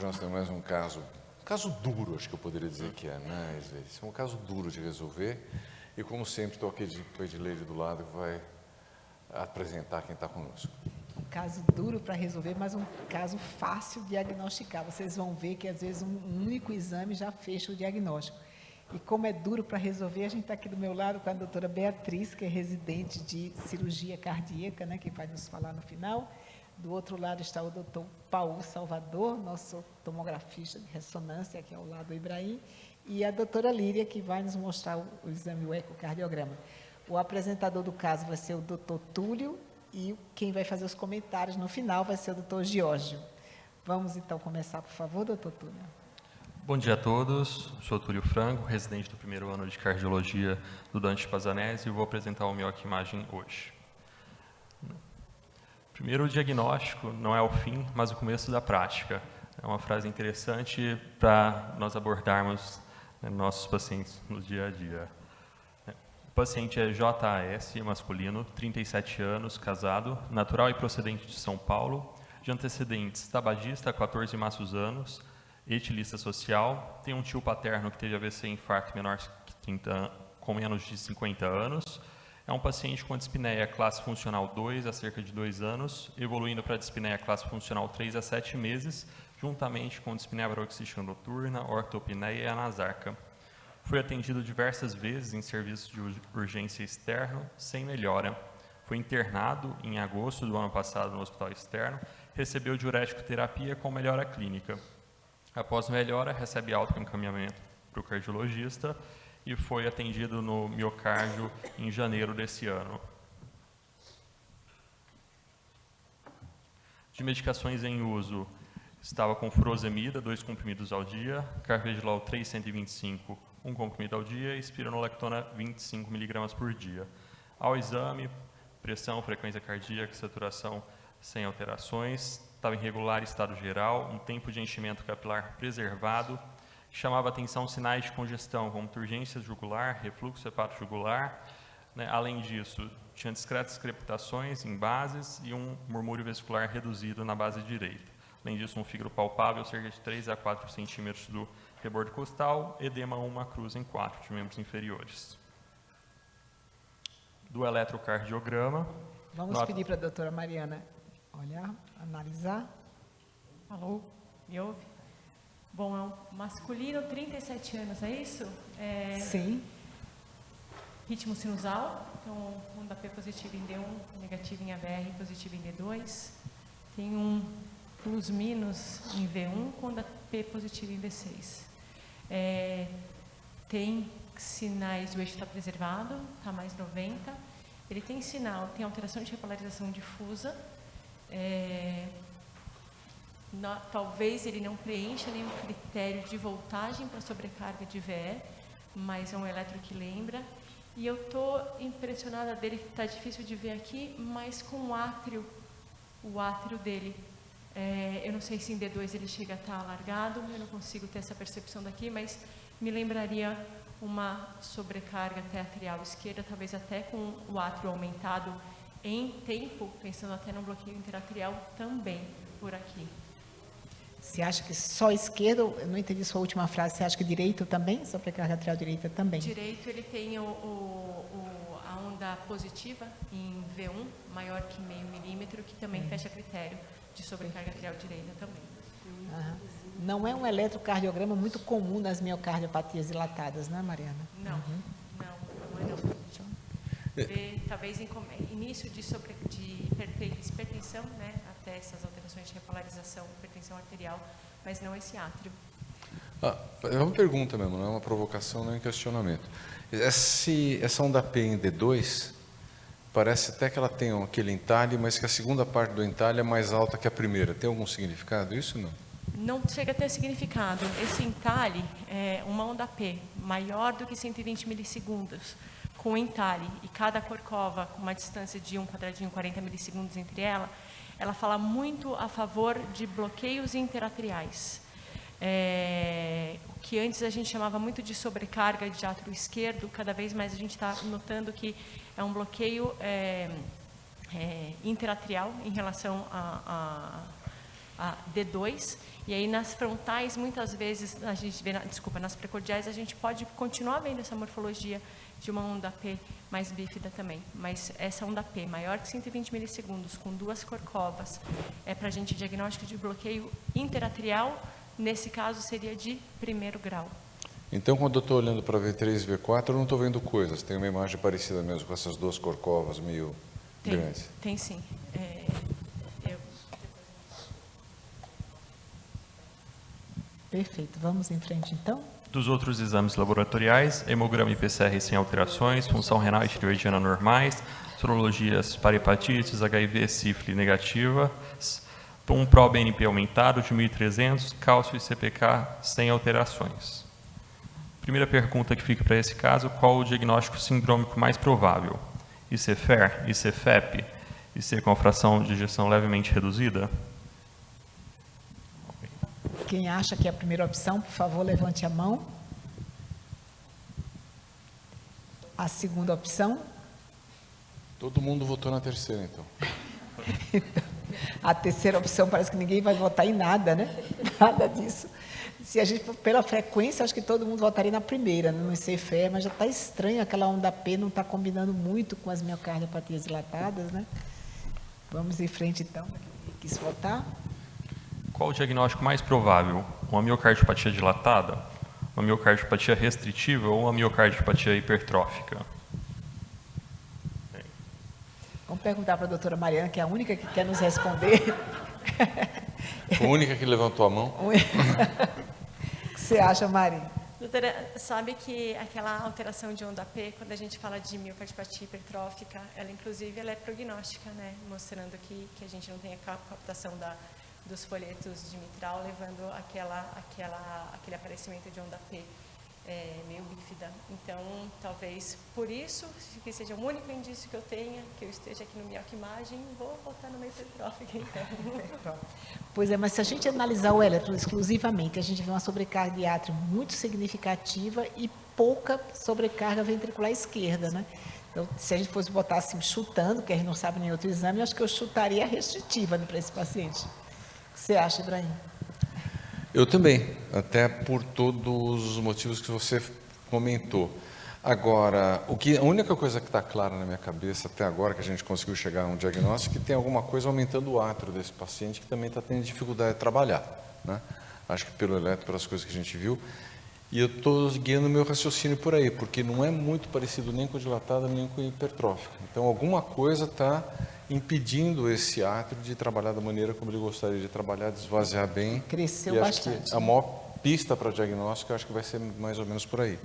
Hoje nós temos mais um caso duro, acho que eu poderia dizer que é, né, Isley? Esse é um caso duro de resolver e, como sempre, estou aqui com a Edileide do lado que vai apresentar quem está conosco. Um caso duro para resolver, mas um caso fácil de diagnosticar. Vocês vão ver que, às vezes, um único exame já fecha o diagnóstico. E como é duro para resolver, a gente está aqui do meu lado com a doutora Beatriz, que é residente de cirurgia cardíaca, né, que vai nos falar no final. Do outro lado está o doutor Paulo Salvador, nosso tomografista de ressonância, aqui ao lado do Ibrahim, e a doutora Líria, que vai nos mostrar o exame, o ecocardiograma. O apresentador do caso vai ser o doutor Túlio, e quem vai fazer os comentários no final vai ser o doutor Giorgio. Vamos, então, começar, por favor, doutor Túlio. Bom dia a todos, sou Túlio Franco, residente do primeiro ano de cardiologia do Dante Pazanese e vou apresentar o Mioca Imagem hoje. Primeiro, o diagnóstico não é o fim, mas o começo da prática. É uma frase interessante para nós abordarmos, né, nossos pacientes no dia a dia. O paciente é JAS, masculino, 37 anos, casado, natural e procedente de São Paulo, de antecedentes tabagista, 14 maços anos, etilista social, tem um tio paterno que teve AVC e infarto menor que 30, com menos de 50 anos, é um paciente com dispneia classe funcional 2 há cerca de 2 anos, evoluindo para dispneia classe funcional 3 a 7 meses, juntamente com dispneia paroxística noturna, ortopneia e anasarca. Foi atendido diversas vezes em serviço de urgência externo, sem melhora. Foi internado em agosto do ano passado no hospital externo, recebeu diurético terapia com melhora clínica. Após melhora, recebe alta encaminhamento para o cardiologista e foi atendido no miocárdio em janeiro desse ano. De medicações em uso, estava com furosemida, 2 comprimidos ao dia, carvedilol 325, 1 comprimido ao dia, e spironolactona 25 mg por dia. Ao exame, pressão, frequência cardíaca, saturação sem alterações, estava em regular estado geral, um tempo de enchimento capilar preservado, chamava atenção sinais de congestão, como turgência jugular, refluxo hepatojugular. Né? Além disso, tinha discretas crepitações em bases e um murmúrio vesicular reduzido na base direita. Além disso, um fígado palpável, cerca de 3 a 4 centímetros do rebordo costal, edema 1 cruz em 4 de membros inferiores. Do eletrocardiograma... Vamos pedir para a doutora Mariana olhar, analisar. Alô, me ouve? Bom, é um masculino, 37 anos, é isso? Sim. Ritmo sinusal, então onda P positivo em D1, negativo em ABR, positivo em D2. Tem um plus minus em V1, com onda P positivo em V6. Tem sinais, o eixo está preservado, está mais 90. Ele tem sinal, tem alteração de repolarização difusa. Talvez ele não preencha nenhum critério de voltagem para sobrecarga de VE, mas é um eletro que lembra. E eu estou impressionada dele, está difícil de ver aqui, mas com o átrio dele. Eu não sei se em D2 ele chega a estar alargado, eu não consigo ter essa percepção daqui, mas me lembraria uma sobrecarga até atrial esquerda, talvez até com o átrio aumentado em tempo, pensando até no bloqueio interatrial também por aqui. Você acha que só esquerda, eu não entendi sua última frase, você acha que direito também? Sobrecarga atrial direita também? Direito, ele tem a onda positiva em V1, maior que meio milímetro, que também fecha critério de sobrecarga atrial direita também. Não é um eletrocardiograma muito comum nas miocardiopatias dilatadas, né, Mariana? Não, não é não. Talvez em início de hipertensão, né, até essas alterações de repolarização, hipertensão arterial, mas não esse átrio. É uma pergunta mesmo, não é uma provocação, não é um questionamento. Essa onda P em D2, parece até que ela tem aquele entalhe, mas que a segunda parte do entalhe é mais alta que a primeira. Tem algum significado isso, não? Não chega a ter significado. Esse entalhe é uma onda P maior do que 120 milissegundos, com entalhe, e cada corcova com uma distância de 1 quadradinho, 40 milissegundos entre ela fala muito a favor de bloqueios interatriais. O que antes a gente chamava muito de sobrecarga de átrio esquerdo, cada vez mais a gente está notando que é um bloqueio interatrial em relação a D2, E aí nas frontais, muitas vezes, a gente vê, nas precordiais, a gente pode continuar vendo essa morfologia de uma onda P mais bífida também. Mas essa onda P, maior que 120 milissegundos, com 2 corcovas, é para a gente diagnóstico de bloqueio interatrial, nesse caso seria de 1º grau. Então, quando eu estou olhando para V3 e V4, eu não estou vendo coisas. Tem uma imagem parecida mesmo com essas 2 corcovas meio grandes. Tem sim. Perfeito. Vamos em frente, então? Dos outros exames laboratoriais, hemograma e PCR sem alterações, função renal e tireoidiana normais, sorologias para hepatites, HIV, sífilis negativas, um ProBNP aumentado de 1.300, cálcio e CPK sem alterações. Primeira pergunta que fica para esse caso, qual o diagnóstico sindrômico mais provável? IC-FER, IC-FEP, IC com fração de ejeção levemente reduzida? Quem acha que é a primeira opção, por favor, levante a mão. A segunda opção? Todo mundo votou na terceira, então. A terceira opção parece que ninguém vai votar em nada, né? Nada disso. Se a gente for pela frequência, acho que todo mundo votaria na primeira, no IC-FER, mas já está estranho, aquela onda P não está combinando muito com as miocardiopatias dilatadas, né? Vamos em frente, então. Quis votar? Qual o diagnóstico mais provável? Uma miocardiopatia dilatada, uma miocardiopatia restritiva ou uma miocardiopatia hipertrófica? Vamos perguntar para a doutora Mariana, que é a única que quer nos responder. A única que levantou a mão. O que você acha, Mari? Doutora, sabe que aquela alteração de onda P, quando a gente fala de miocardiopatia hipertrófica, ela inclusive ela é prognóstica, né? Mostrando que a gente não tem a captação dos folhetos de mitral, levando aquele aparecimento de onda P meio bífida. Então, talvez por isso, que seja o único indício que eu tenha, que eu esteja aqui no mioc-imagem, vou botar no meio hipertrófica, então. Pois é, mas se a gente analisar o eletro exclusivamente, a gente vê uma sobrecarga de átrio muito significativa e pouca sobrecarga ventricular esquerda, né? Então, se a gente fosse botar assim, chutando, que a gente não sabe nem outro exame, eu acho que eu chutaria a restritiva, né, para esse paciente. O que você acha, Ibrahim? Eu também, até por todos os motivos que você comentou. Agora, a única coisa que está clara na minha cabeça até agora, que a gente conseguiu chegar a um diagnóstico, é que tem alguma coisa aumentando o átrio desse paciente que também está tendo dificuldade de trabalhar, né? Acho que pelo eletro, pelas coisas que a gente viu. E eu estou guiando meu raciocínio por aí, porque não é muito parecido nem com dilatada, nem com hipertrófico. Então, alguma coisa está impedindo esse átrio de trabalhar da maneira como ele gostaria de trabalhar, de esvaziar bem. Cresceu e bastante. Acho que a maior pista para diagnóstico, eu acho que vai ser mais ou menos por aí.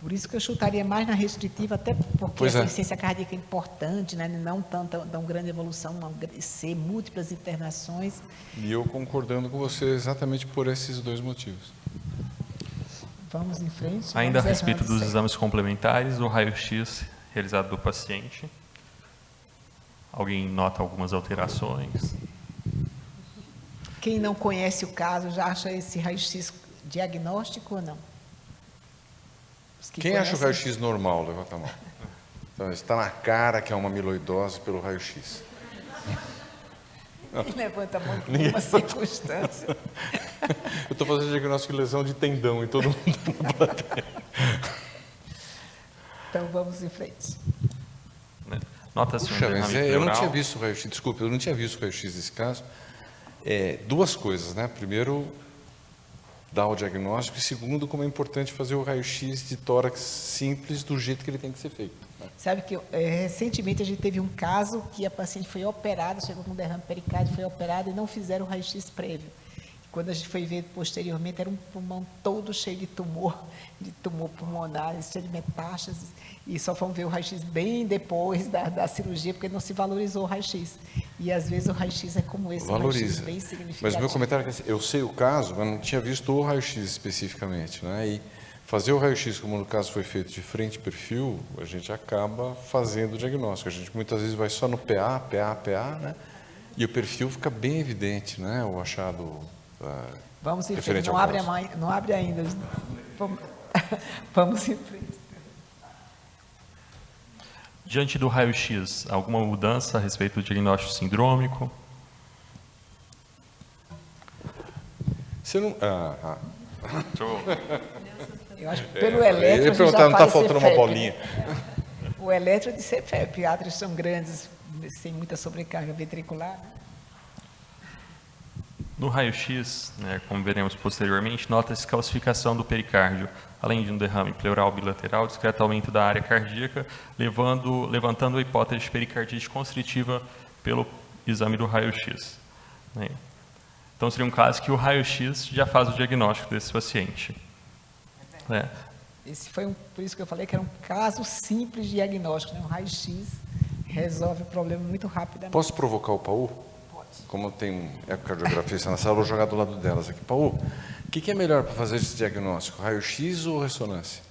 Por isso que eu chutaria mais na restritiva, até porque essa insuficiência cardíaca é importante, né? Não tão grande evolução, ser múltiplas internações. E eu concordando com você exatamente por esses dois motivos. Vamos em frente. Ainda a respeito dos exames complementares, o raio-x realizado do paciente. Alguém nota algumas alterações? Quem não conhece o caso já acha esse raio-x diagnóstico ou não? Quem acha o raio-x normal? Levanta a mão. Então, está na cara que é uma amiloidose pelo raio-x. Quem levanta a mão em nenhuma circunstância. Eu estou fazendo diagnóstico de lesão de tendão em todo mundo na plateia. Então, vamos em frente. Nota-se Puxa, mas eu não tinha visto o raio-x, desculpa, eu não tinha visto o raio-x nesse caso. Duas coisas, né? Primeiro, dar o diagnóstico, e segundo, como é importante fazer o raio-x de tórax simples do jeito que ele tem que ser feito. Sabe que recentemente a gente teve um caso que a paciente foi operada, chegou com derrame pericárdio, foi operada e não fizeram o raio-x prévio. Quando a gente foi ver posteriormente, era um pulmão todo cheio de tumor pulmonar, cheio de metástases, e só fomos ver o raio-x bem depois da cirurgia, porque não se valorizou o raio-x. E às vezes o raio-x é como esse, valoriza. Um raio-x bem significativo. Mas o meu comentário é que eu sei o caso, mas não tinha visto o raio-x especificamente, né? E fazer o raio-x, como no caso foi feito de frente e perfil, a gente acaba fazendo o diagnóstico. A gente muitas vezes vai só no PA, né? E o perfil fica bem evidente, né? O achado vamos em frente, não abre ainda. Vamos em frente. Diante do raio-x, alguma mudança a respeito do diagnóstico sindrômico? Você não... Show. Eu acho que pelo eletro, Ele a gente perguntar, já não está faz faltando uma CFEP, bolinha. né? O eletro de CFEP, átrios são grandes, sem muita sobrecarga ventricular, né? No raio-x, né, como veremos posteriormente, nota-se calcificação do pericárdio, além de um derrame pleural bilateral, discreto aumento da área cardíaca, levantando a hipótese de pericardite constritiva pelo exame do raio-x. Né? Então, seria um caso que o raio-x já faz o diagnóstico desse paciente. Né? Esse foi por isso que eu falei que era um caso simples de diagnóstico, né? Um raio-x resolve o problema muito rapidamente. Posso provocar o Paul? Pode. Como tem um ecocardiografista na sala, eu vou jogar do lado delas aqui. Paul, o que é melhor para fazer esse diagnóstico? Raio-x ou ressonância?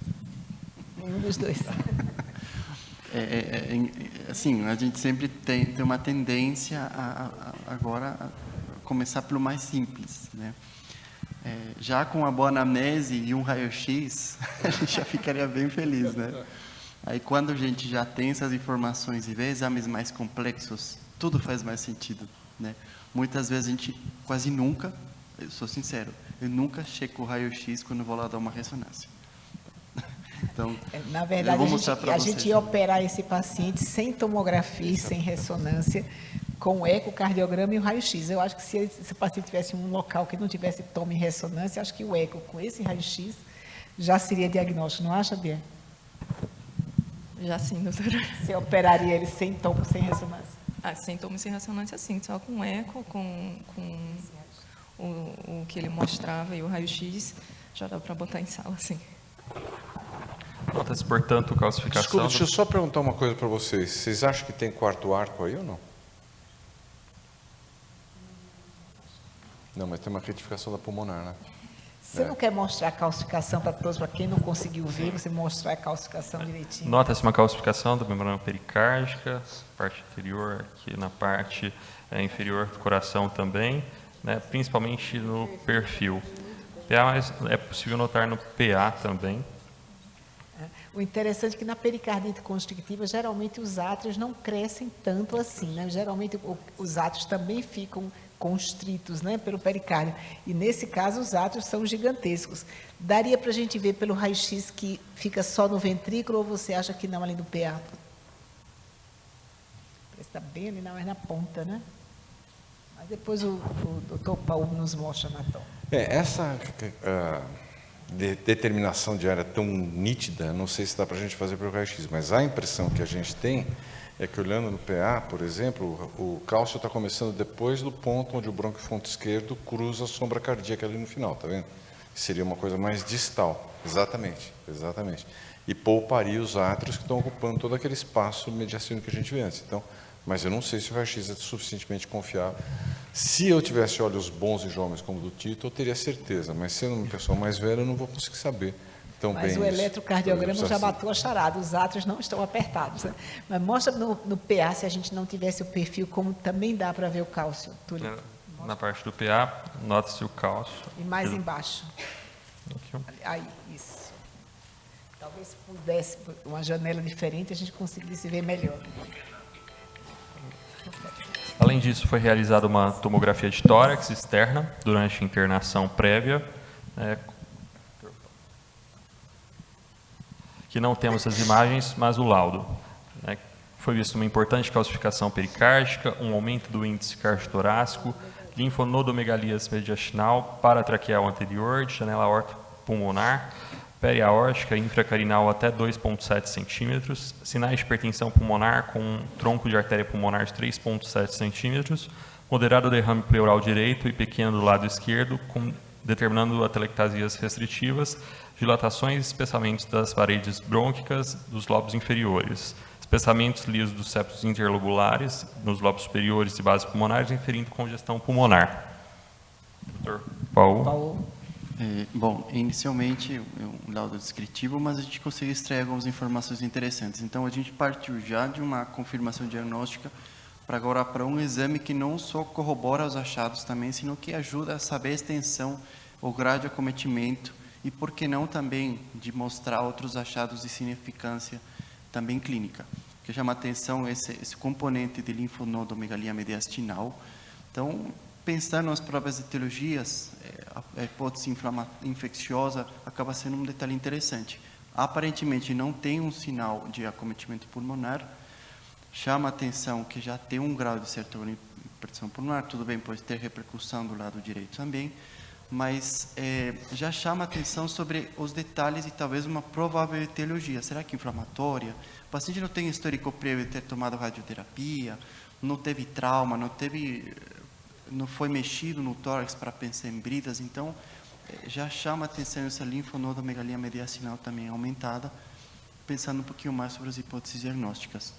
Nenhum dos dois. Assim, a gente sempre tem uma tendência agora a começar pelo mais simples, né? Já com uma boa anamnese e um raio-x, a gente já ficaria bem feliz, né? Aí quando a gente já tem essas informações e vê exames mais complexos, tudo faz mais sentido, né? Muitas vezes a gente quase nunca, eu sou sincero, eu nunca checo o raio-x quando vou lá dar uma ressonância. Então, na verdade, a gente ia operar esse paciente sem tomografia e sem ressonância, com o ecocardiograma e o raio-x. Eu acho que se esse paciente tivesse um local que não tivesse toma e ressonância, acho que o eco com esse raio-x já seria diagnóstico, não acha, Bia? Já sim, doutora. Você operaria ele sem toma, sem ressonância? Sem toma e sem ressonância, sim. Só com eco, com o que ele mostrava e o raio-x, já dá para botar em sala, sim. Nota-se, portanto, calcificação... Desculpa, deixa eu só perguntar uma coisa para vocês. Vocês acham que tem quarto arco aí ou não? Não, mas tem uma retificação da pulmonar, né? Você não quer mostrar a calcificação para todos, para quem não conseguiu ver, você mostrar a calcificação direitinho? Nota-se uma calcificação da membrana pericárdica, parte anterior, aqui na parte inferior do coração também, né, principalmente no perfil. PA, mas é possível notar no PA também. O interessante é que na pericardite constrictiva, geralmente os átrios não crescem tanto assim, né? Geralmente os átrios também ficam constritos, né, pelo pericárdio. E nesse caso os átrios são gigantescos. Daria para a gente ver pelo raio-x que fica só no ventrículo ou você acha que não ali no PA? Está bem ali, mais na ponta, né? Mas depois o Dr. Paulo nos mostra na toma. Essa determinação de área tão nítida, não sei se dá para a gente fazer pelo raio-x, mas a impressão que a gente tem é que olhando no PA, por exemplo, o cálcio está começando depois do ponto onde o bronquiofonto esquerdo cruza a sombra cardíaca ali no final, tá vendo? Seria uma coisa mais distal, exatamente. E pouparia os átrios que estão ocupando todo aquele espaço mediastino que a gente vê antes. Então, mas eu não sei se o raio-x é suficientemente confiável. Se eu tivesse olhos bons e jovens como o do Tito, eu teria certeza, mas sendo uma pessoa mais velha, eu não vou conseguir saber. Mas o eletrocardiograma já bateu a charada, os átrios não estão apertados. Né? Mas mostra no PA, se a gente não tivesse o perfil, como também dá para ver o cálcio, Túlio. Na parte do PA, nota-se o cálcio. E mais embaixo. Aqui. Aí, isso. Talvez se pudesse uma janela diferente, a gente conseguisse ver melhor. Além disso, foi realizada uma tomografia de tórax externa durante a internação prévia, que não temos as imagens, mas o laudo. Foi vista uma importante calcificação pericárdica, um aumento do índice cardiotorácico, linfonodomegalias mediastinal, paratraqueal anterior, de janela aorta pulmonar, periaórtica infracarinal até 2,7 centímetros, sinais de hipertensão pulmonar com um tronco de artéria pulmonar de 3,7 centímetros, moderado derrame pleural direito e pequeno do lado esquerdo, determinando atelectasias restritivas, dilatações e espessamentos das paredes brônquicas dos lobos inferiores, espessamentos lisos dos septos interlobulares nos lobos superiores e bases pulmonares, inferindo congestão pulmonar. Dr. Paulo. Bom, inicialmente um laudo descritivo, mas a gente conseguiu extrair algumas informações interessantes. Então, a gente partiu já de uma confirmação diagnóstica para agora para um exame que não só corrobora os achados também, sino que ajuda a saber a extensão, o grau de acometimento e, por que não, também de mostrar outros achados de significância também clínica. O que chama a atenção esse componente de linfonodomegalia mediastinal. Então, pensar nas próprias etiologias, a hipótese infecciosa acaba sendo um detalhe interessante. Aparentemente não tem um sinal de acometimento pulmonar, chama a atenção que já tem um grau de certa hipertensão pulmonar, tudo bem, pode ter repercussão do lado direito também, mas já chama a atenção sobre os detalhes e talvez uma provável etiologia. Será que inflamatória? O paciente não tem histórico prévio de ter tomado radioterapia, não teve trauma, não foi mexido no tórax para pensar em bridas, então já chama a atenção essa linfonodomegalia mediastinal também aumentada, pensando um pouquinho mais sobre as hipóteses diagnósticas.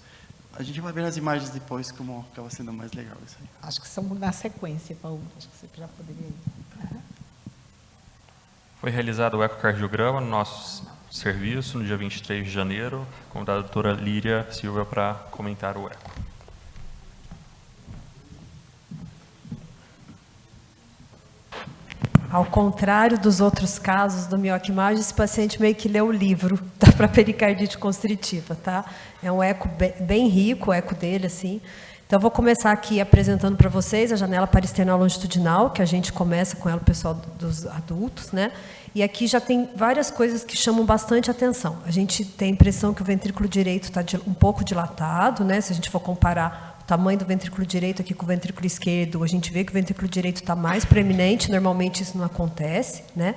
A gente vai ver nas imagens depois como acaba sendo mais legal isso aí. Acho que são na sequência, Paulo. Acho que você já poderia ir. Foi realizado o ecocardiograma no nosso serviço no dia 23 de janeiro, convidado a doutora Líria Silva para comentar o eco. Ao contrário dos outros casos do mioquimagem, esse paciente meio que leu o livro para pericardite constritiva, tá? É um eco bem rico, o eco dele, assim. Então, eu vou começar aqui apresentando para vocês a janela parasternal longitudinal, que a gente começa com ela, o pessoal dos adultos, né? E aqui já tem várias coisas que chamam bastante atenção. A gente tem a impressão que o ventrículo direito está um pouco dilatado, né? Se a gente for comparar o tamanho do ventrículo direito aqui com o ventrículo esquerdo, a gente vê que o ventrículo direito está mais proeminente, normalmente isso não acontece, né?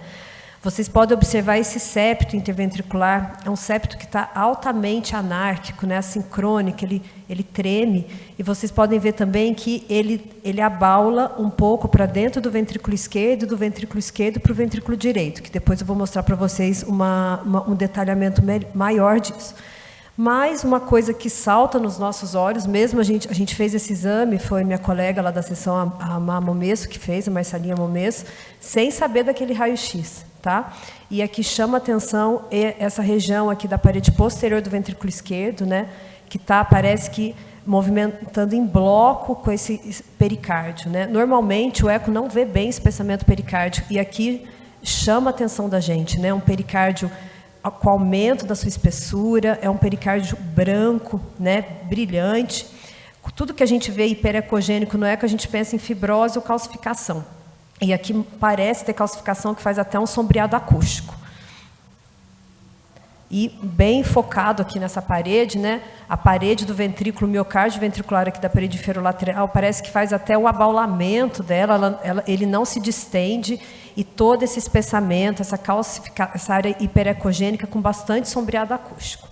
Vocês podem observar esse septo interventricular, é um septo que está altamente anárquico, né, assincrônico, ele treme, e vocês podem ver também que ele abaula um pouco para dentro do ventrículo esquerdo, do ventrículo esquerdo para o ventrículo direito, que depois eu vou mostrar para vocês um detalhamento maior disso. Mas uma coisa que salta nos nossos olhos, mesmo a gente fez esse exame, foi minha colega lá da sessão, a Momesso, que fez, a Marcelinha Momesso, sem saber daquele raio-x, tá? E aqui chama a atenção essa região aqui da parede posterior do ventrículo esquerdo, né? Que parece que movimentando em bloco com esse pericárdio, né? Normalmente o eco não vê bem esse espessamento pericárdio, e aqui chama a atenção da gente, né? Um pericárdio com aumento da sua espessura, é um pericárdio branco, né, brilhante. Tudo que a gente vê hiperecogênico no eco, a gente pensa em fibrose ou calcificação. E aqui parece ter calcificação que faz até um sombreado acústico. E bem focado aqui nessa parede, né, a parede do ventrículo miocárdio ventricular aqui da parede inferolateral, parece que faz até o abaulamento dela, ele não se distende, e todo esse espessamento, essa área hiperecogênica com bastante sombreado acústico.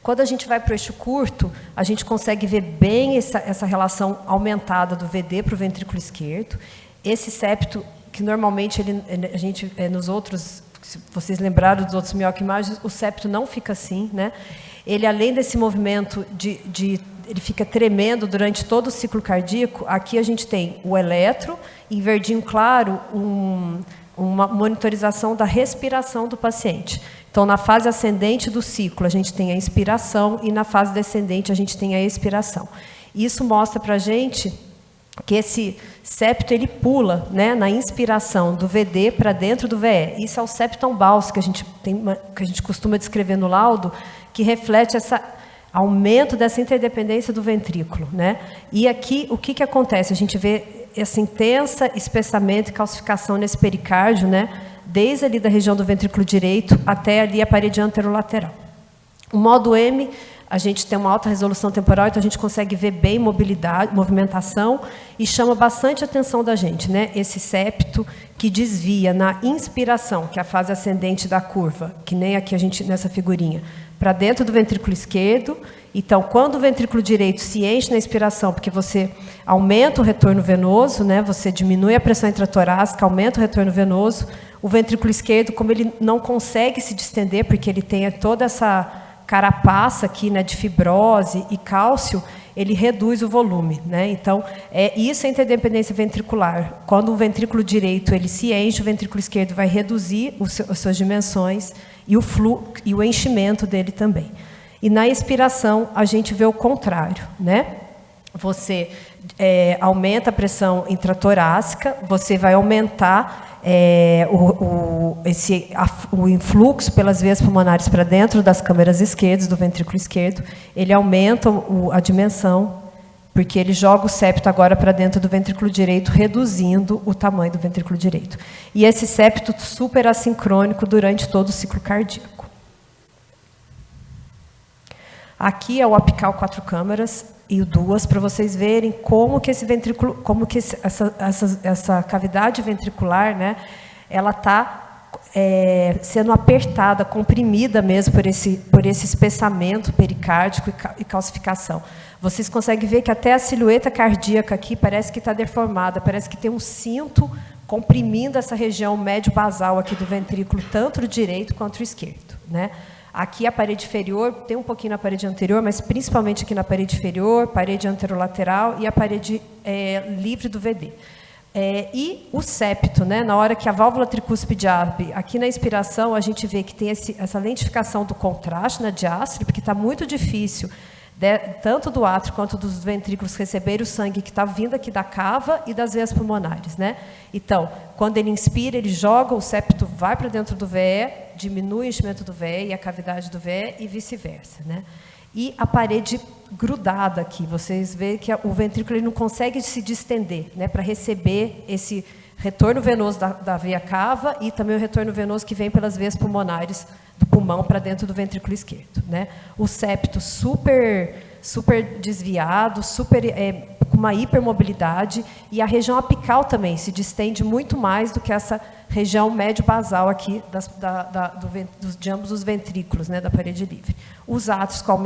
Quando a gente vai para o eixo curto, a gente consegue ver bem essa relação aumentada do VD para o ventrículo esquerdo. Esse septo, que normalmente a gente, nos outros, se vocês lembraram dos outros mioquimagens, o septo não fica assim, né? Ele, além desse movimento ele fica tremendo durante todo o ciclo cardíaco, aqui a gente tem o eletro, em verdinho claro, uma monitorização da respiração do paciente. Então, na fase ascendente do ciclo, a gente tem a inspiração, e na fase descendente, a gente tem a expiração. Isso mostra para a gente que esse septo ele pula, né, na inspiração do VD para dentro do VE. Isso é o septum balse que a gente costuma descrever no laudo, que reflete esse aumento dessa interdependência do ventrículo, né? E aqui o que acontece? A gente vê essa intensa espessamento e calcificação nesse pericárdio, né, desde ali da região do ventrículo direito até ali a parede anterolateral. O modo M, a gente tem uma alta resolução temporal, então a gente consegue ver bem mobilidade, movimentação, e chama bastante a atenção da gente, né? Esse septo que desvia na inspiração, que é a fase ascendente da curva, que nem aqui a gente nessa figurinha, para dentro do ventrículo esquerdo. Então, quando o ventrículo direito se enche na inspiração, porque você aumenta o retorno venoso, né? Você diminui a pressão intratorácica, aumenta o retorno venoso, o ventrículo esquerdo, como ele não consegue se distender, porque ele tem toda essa carapaça aqui, né, de fibrose e cálcio, ele reduz o volume, né? Então, isso é interdependência ventricular. Quando o ventrículo direito ele se enche, o ventrículo esquerdo vai reduzir as suas dimensões e o fluxo e o enchimento dele também. E na expiração a gente vê o contrário, né? Você aumenta a pressão intratorácica, você vai aumentar o influxo pelas veias pulmonares para dentro das câmeras esquerdas do ventrículo esquerdo, ele aumenta a dimensão porque ele joga o septo agora para dentro do ventrículo direito, reduzindo o tamanho do ventrículo direito. E esse septo super assincrônico durante todo o ciclo cardíaco. Aqui é o apical 4 câmaras e o 2, para vocês verem como que esse ventrículo, como que essa cavidade ventricular, né, ela está sendo apertada, comprimida mesmo por esse espessamento pericárdico e calcificação. Vocês conseguem ver que até a silhueta cardíaca aqui parece que está deformada, parece que tem um cinto comprimindo essa região médio-basal aqui do ventrículo, tanto o direito quanto o esquerdo, né? Aqui a parede inferior, tem um pouquinho na parede anterior, mas principalmente aqui na parede inferior, parede anterolateral e a parede livre do VD. E o septo, né, na hora que a válvula tricúspide abre, aqui na inspiração a gente vê que tem essa lentificação do contraste na diástole, porque está muito difícil, tanto do átrio quanto dos ventrículos receberem o sangue que está vindo aqui da cava e das veias pulmonares, né? Então, quando ele inspira, ele joga, o septo vai para dentro do VE, diminui o enchimento do VE e a cavidade do VE e vice-versa, né? E a parede grudada aqui, vocês veem que o ventrículo ele não consegue se distender, né, para receber esse retorno venoso da veia cava e também o retorno venoso que vem pelas veias pulmonares do pulmão para dentro do ventrículo esquerdo, né? O septo super desviado, com uma hipermobilidade, e a região apical também se distende muito mais do que essa região médio-basal aqui de ambos os ventrículos, né, da parede livre. Os átrios com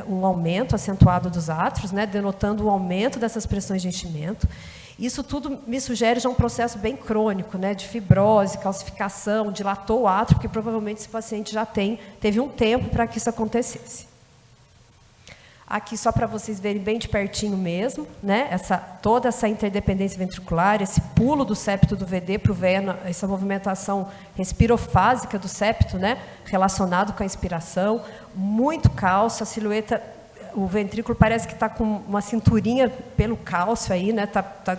um aumento acentuado dos átrios, né, denotando um aumento dessas pressões de enchimento. Isso tudo me sugere já um processo bem crônico, né, de fibrose, calcificação, dilatou o átrio, porque provavelmente esse paciente já teve um tempo para que isso acontecesse. Aqui só para vocês verem bem de pertinho mesmo, né, toda essa interdependência ventricular, esse pulo do septo do VD para o VE, essa movimentação respirofásica do septo, né, relacionado com a inspiração, muito cálcio, a silhueta, o ventrículo parece que está com uma cinturinha pelo cálcio aí, né,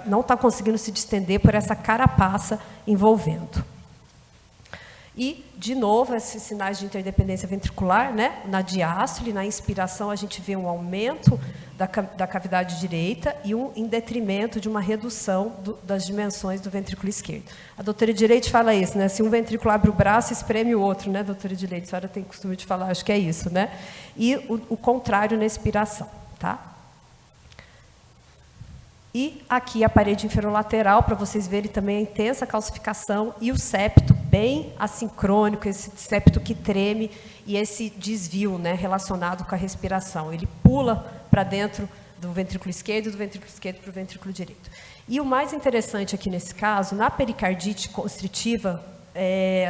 não está conseguindo se distender por essa carapaça envolvendo. E, de novo, esses sinais de interdependência ventricular, né? Na diástole, na inspiração, a gente vê um aumento da cavidade direita e em detrimento de uma redução das dimensões do ventrículo esquerdo. A doutora Direito fala isso, né? Se um ventrículo abre o braço, espreme o outro, né, doutora Direito? A senhora tem costume de falar, acho que é isso, né? E o contrário na expiração, tá? E aqui a parede inferolateral, para vocês verem também a intensa calcificação e o septo bem assincrônico, esse septo que treme e esse desvio, né, relacionado com a respiração. Ele pula para dentro do ventrículo esquerdo e do ventrículo esquerdo para o ventrículo direito. E o mais interessante aqui nesse caso, na pericardite constritiva,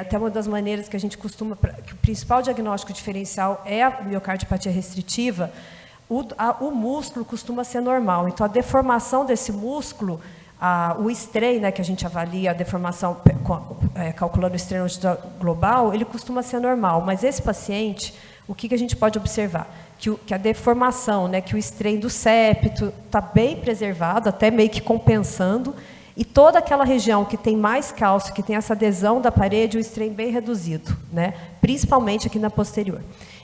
até uma das maneiras que a gente costuma, que o principal diagnóstico diferencial é a miocardiopatia restritiva, o músculo costuma ser normal. Então, a deformação desse músculo, o strain, né, que a gente avalia a deformação calculando o strain global, ele costuma ser normal. Mas esse paciente, o que a gente pode observar? Que a deformação, né, que o strain do septo está bem preservado, até meio que compensando, e toda aquela região que tem mais cálcio, que tem essa adesão da parede, o strain bem reduzido, né, principalmente aqui na posterior.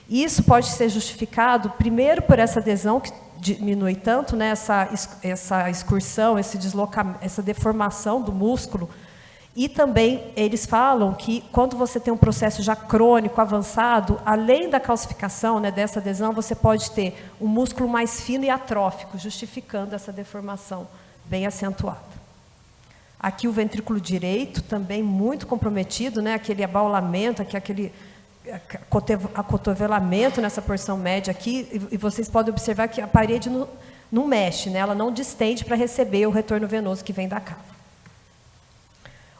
Isso pode ser justificado, primeiro, por essa adesão que diminui tanto, né, essa excursão, esse deslocamento, essa deformação do músculo. E também eles falam que quando você tem um processo já crônico, avançado, além da calcificação, né, dessa adesão, você pode ter um músculo mais fino e atrófico, justificando essa deformação bem acentuada. Aqui o ventrículo direito, também muito comprometido, né, aquele abaulamento, aquele acotovelamento nessa porção média aqui, e vocês podem observar que a parede não mexe, né? Ela não distende para receber o retorno venoso que vem da cava.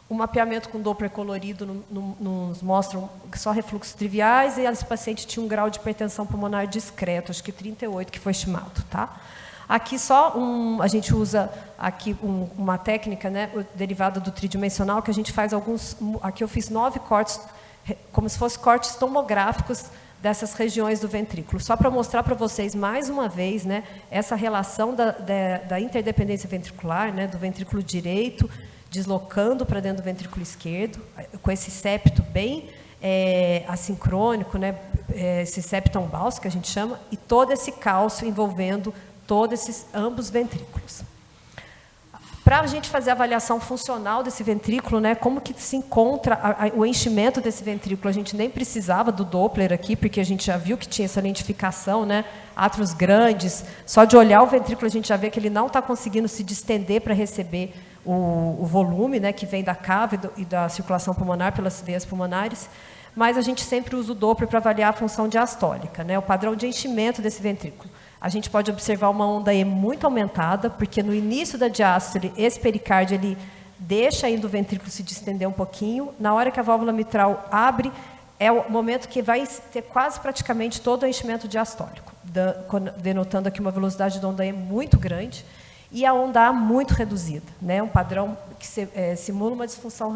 O mapeamento com Doppler colorido nos mostra só refluxos triviais, e esse paciente tinha um grau de hipertensão pulmonar discreto, acho que 38 que foi estimado, tá? Aqui a gente usa aqui uma técnica, né, derivada do tridimensional, que a gente faz aqui eu fiz 9 cortes, como se fossem cortes tomográficos dessas regiões do ventrículo, só para mostrar para vocês mais uma vez, né, essa relação da interdependência ventricular, né, do ventrículo direito deslocando para dentro do ventrículo esquerdo, com esse septo bem assincrônico, né, esse septum baus que a gente chama, e todo esse cálcio envolvendo todos esses ambos ventrículos. Para a gente fazer a avaliação funcional desse ventrículo, né, como que se encontra o enchimento desse ventrículo, a gente nem precisava do Doppler aqui, porque a gente já viu que tinha essa identificação, né, átrios grandes, só de olhar o ventrículo a gente já vê que ele não está conseguindo se distender para receber o volume, né, que vem da cava e da circulação pulmonar pelas veias pulmonares, mas a gente sempre usa o Doppler para avaliar a função diastólica, né, o padrão de enchimento desse ventrículo. A gente pode observar uma onda E muito aumentada, porque no início da diástole, esse pericárdio ele deixa ainda o ventrículo se distender um pouquinho. Na hora que a válvula mitral abre, é o momento que vai ter quase praticamente todo o enchimento diastólico, denotando aqui uma velocidade da onda E muito grande e a onda A muito reduzida, né? Um padrão que simula uma disfunção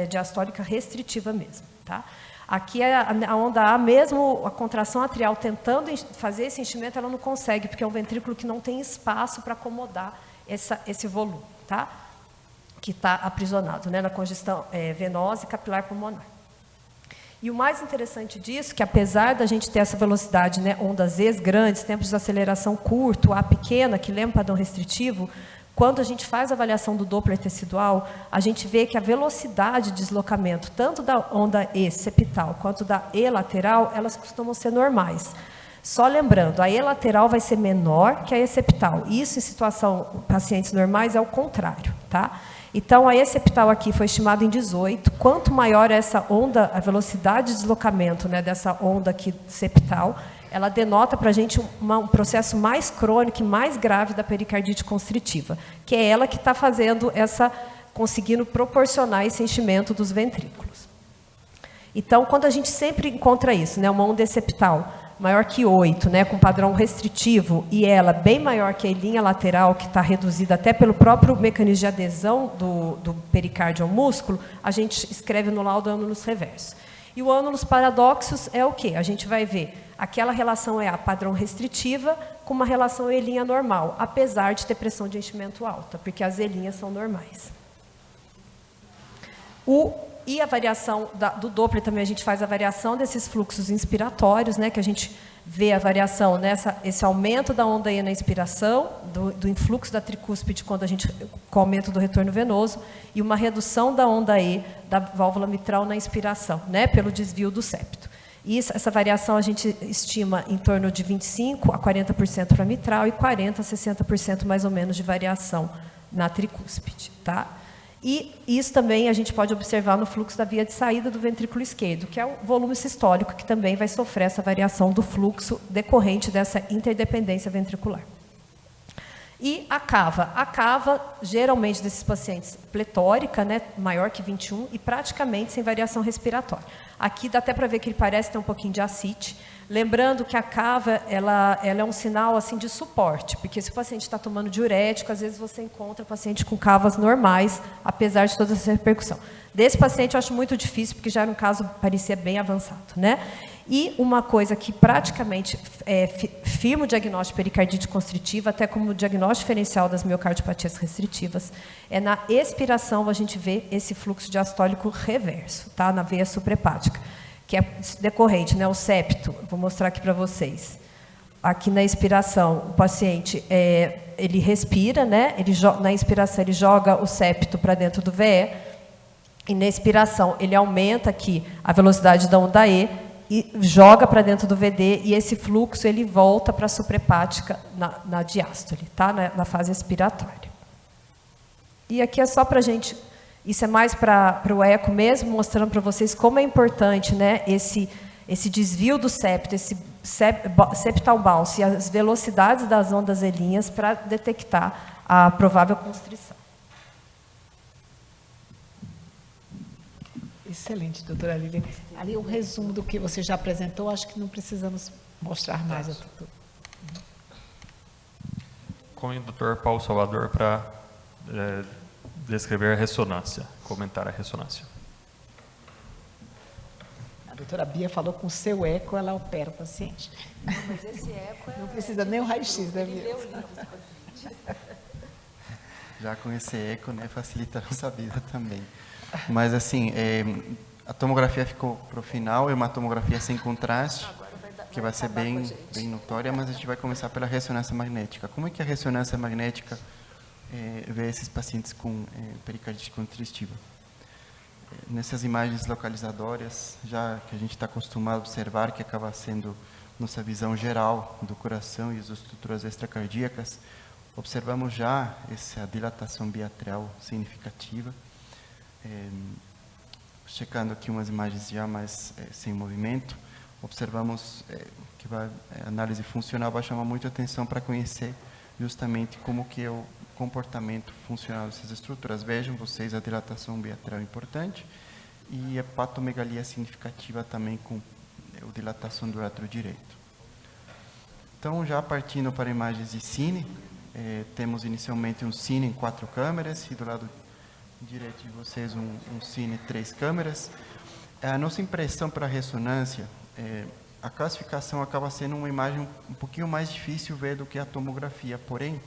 diastólica restritiva mesmo, tá? Aqui a onda A, mesmo a contração atrial tentando fazer esse enchimento, ela não consegue, porque é um ventrículo que não tem espaço para acomodar esse volume, tá? Que está aprisionado, né, na congestão venosa e capilar pulmonar. E o mais interessante disso, que apesar da gente ter essa velocidade, né, ondas E grandes, tempos de aceleração curto, A pequena, que lembra o padrão restritivo, quando a gente faz a avaliação do Doppler tecidual, a gente vê que a velocidade de deslocamento, tanto da onda E septal quanto da E lateral, elas costumam ser normais. Só lembrando, a E lateral vai ser menor que a E septal. Isso, em situação pacientes normais, é o contrário, tá? Então, a E septal aqui foi estimada em 18. Quanto maior essa onda, a velocidade de deslocamento, né, dessa onda aqui septal, ela denota para a gente um processo mais crônico e mais grave da pericardite constritiva, que é ela que está conseguindo proporcionar esse enchimento dos ventrículos. Então, quando a gente sempre encontra isso, né, uma onda septal maior que 8, né, com padrão restritivo, e ela bem maior que a linha lateral, que está reduzida até pelo próprio mecanismo de adesão do pericárdio ao músculo, a gente escreve no laudo ânulus reverso. E o ânulus paradoxus é o quê? A gente vai ver aquela relação EA padrão restritiva com uma relação E' normal, apesar de ter pressão de enchimento alta, porque as E' são normais. E a variação do Doppler também, a gente faz a variação desses fluxos inspiratórios, né, que a gente vê a variação esse aumento da onda E na inspiração, do influxo da tricúspide com o aumento do retorno venoso, e uma redução da onda E da válvula mitral na inspiração, né, pelo desvio do septo. E essa variação a gente estima em torno de 25% a 40% para mitral e 40% a 60% mais ou menos de variação na tricúspide, tá? E isso também a gente pode observar no fluxo da via de saída do ventrículo esquerdo, que é o volume sistólico, que também vai sofrer essa variação do fluxo decorrente dessa interdependência ventricular. E a cava, geralmente desses pacientes pletórica, né, maior que 21 e praticamente sem variação respiratória. Aqui dá até para ver que ele parece ter um pouquinho de ascite. Lembrando que a cava ela é um sinal assim de suporte, porque se o paciente está tomando diurético, às vezes você encontra paciente com cavas normais, apesar de toda essa repercussão. Desse paciente eu acho muito difícil, porque já era um caso parecia bem avançado, né? E uma coisa que praticamente firma o diagnóstico de pericardite constritiva, até como diagnóstico diferencial das miocardiopatias restritivas, é na expiração a gente vê esse fluxo diastólico reverso, tá? Na veia suprahepática, que é decorrente, né? O septo, vou mostrar aqui para vocês. Aqui na expiração, o paciente ele respira, né? Na inspiração ele joga o septo para dentro do VE, e na expiração ele aumenta aqui a velocidade da onda E, e joga para dentro do VD, e esse fluxo ele volta para a suprahepática na diástole, tá? Na fase expiratória. E aqui é só para a gente, isso é mais para o eco mesmo, mostrando para vocês como é importante, né, esse desvio do septo, esse septal bounce e as velocidades das ondas E' para detectar a provável constrição. Excelente, doutora Lívia. Ali o resumo do que você já apresentou, acho que não precisamos mostrar mais. Convido o doutor Paulo Salvador para descrever a ressonância, comentar a ressonância. A doutora Bia falou com o seu eco, ela opera o paciente. Não, mas esse eco não precisa nem o raio-x, né, Bia? Já com esse eco, né, facilita a nossa vida também. Mas, assim, a tomografia ficou para o final, é uma tomografia sem contraste. que vai ser bem notória, mas a gente vai começar pela ressonância magnética. Como é que a ressonância magnética vê esses pacientes com pericardite constritiva? Nessas imagens localizadoras, já que a gente está acostumado a observar, que acaba sendo nossa visão geral do coração e as estruturas extracardíacas, observamos já essa dilatação biatrial significativa. Checando aqui umas imagens já mais sem movimento, observamos que a análise funcional vai chamar muito atenção para conhecer justamente como que é o comportamento funcional dessas estruturas. Vejam vocês a dilatação biatrial importante e a hepatomegalia significativa também com a dilatação do uretro direito. Então, já partindo para imagens de cine, temos inicialmente um cine em 4 câmeras e do lado direito de vocês um cine 3 câmeras. A nossa impressão para a ressonância, a classificação acaba sendo uma imagem um pouquinho mais difícil ver do que a tomografia, porém,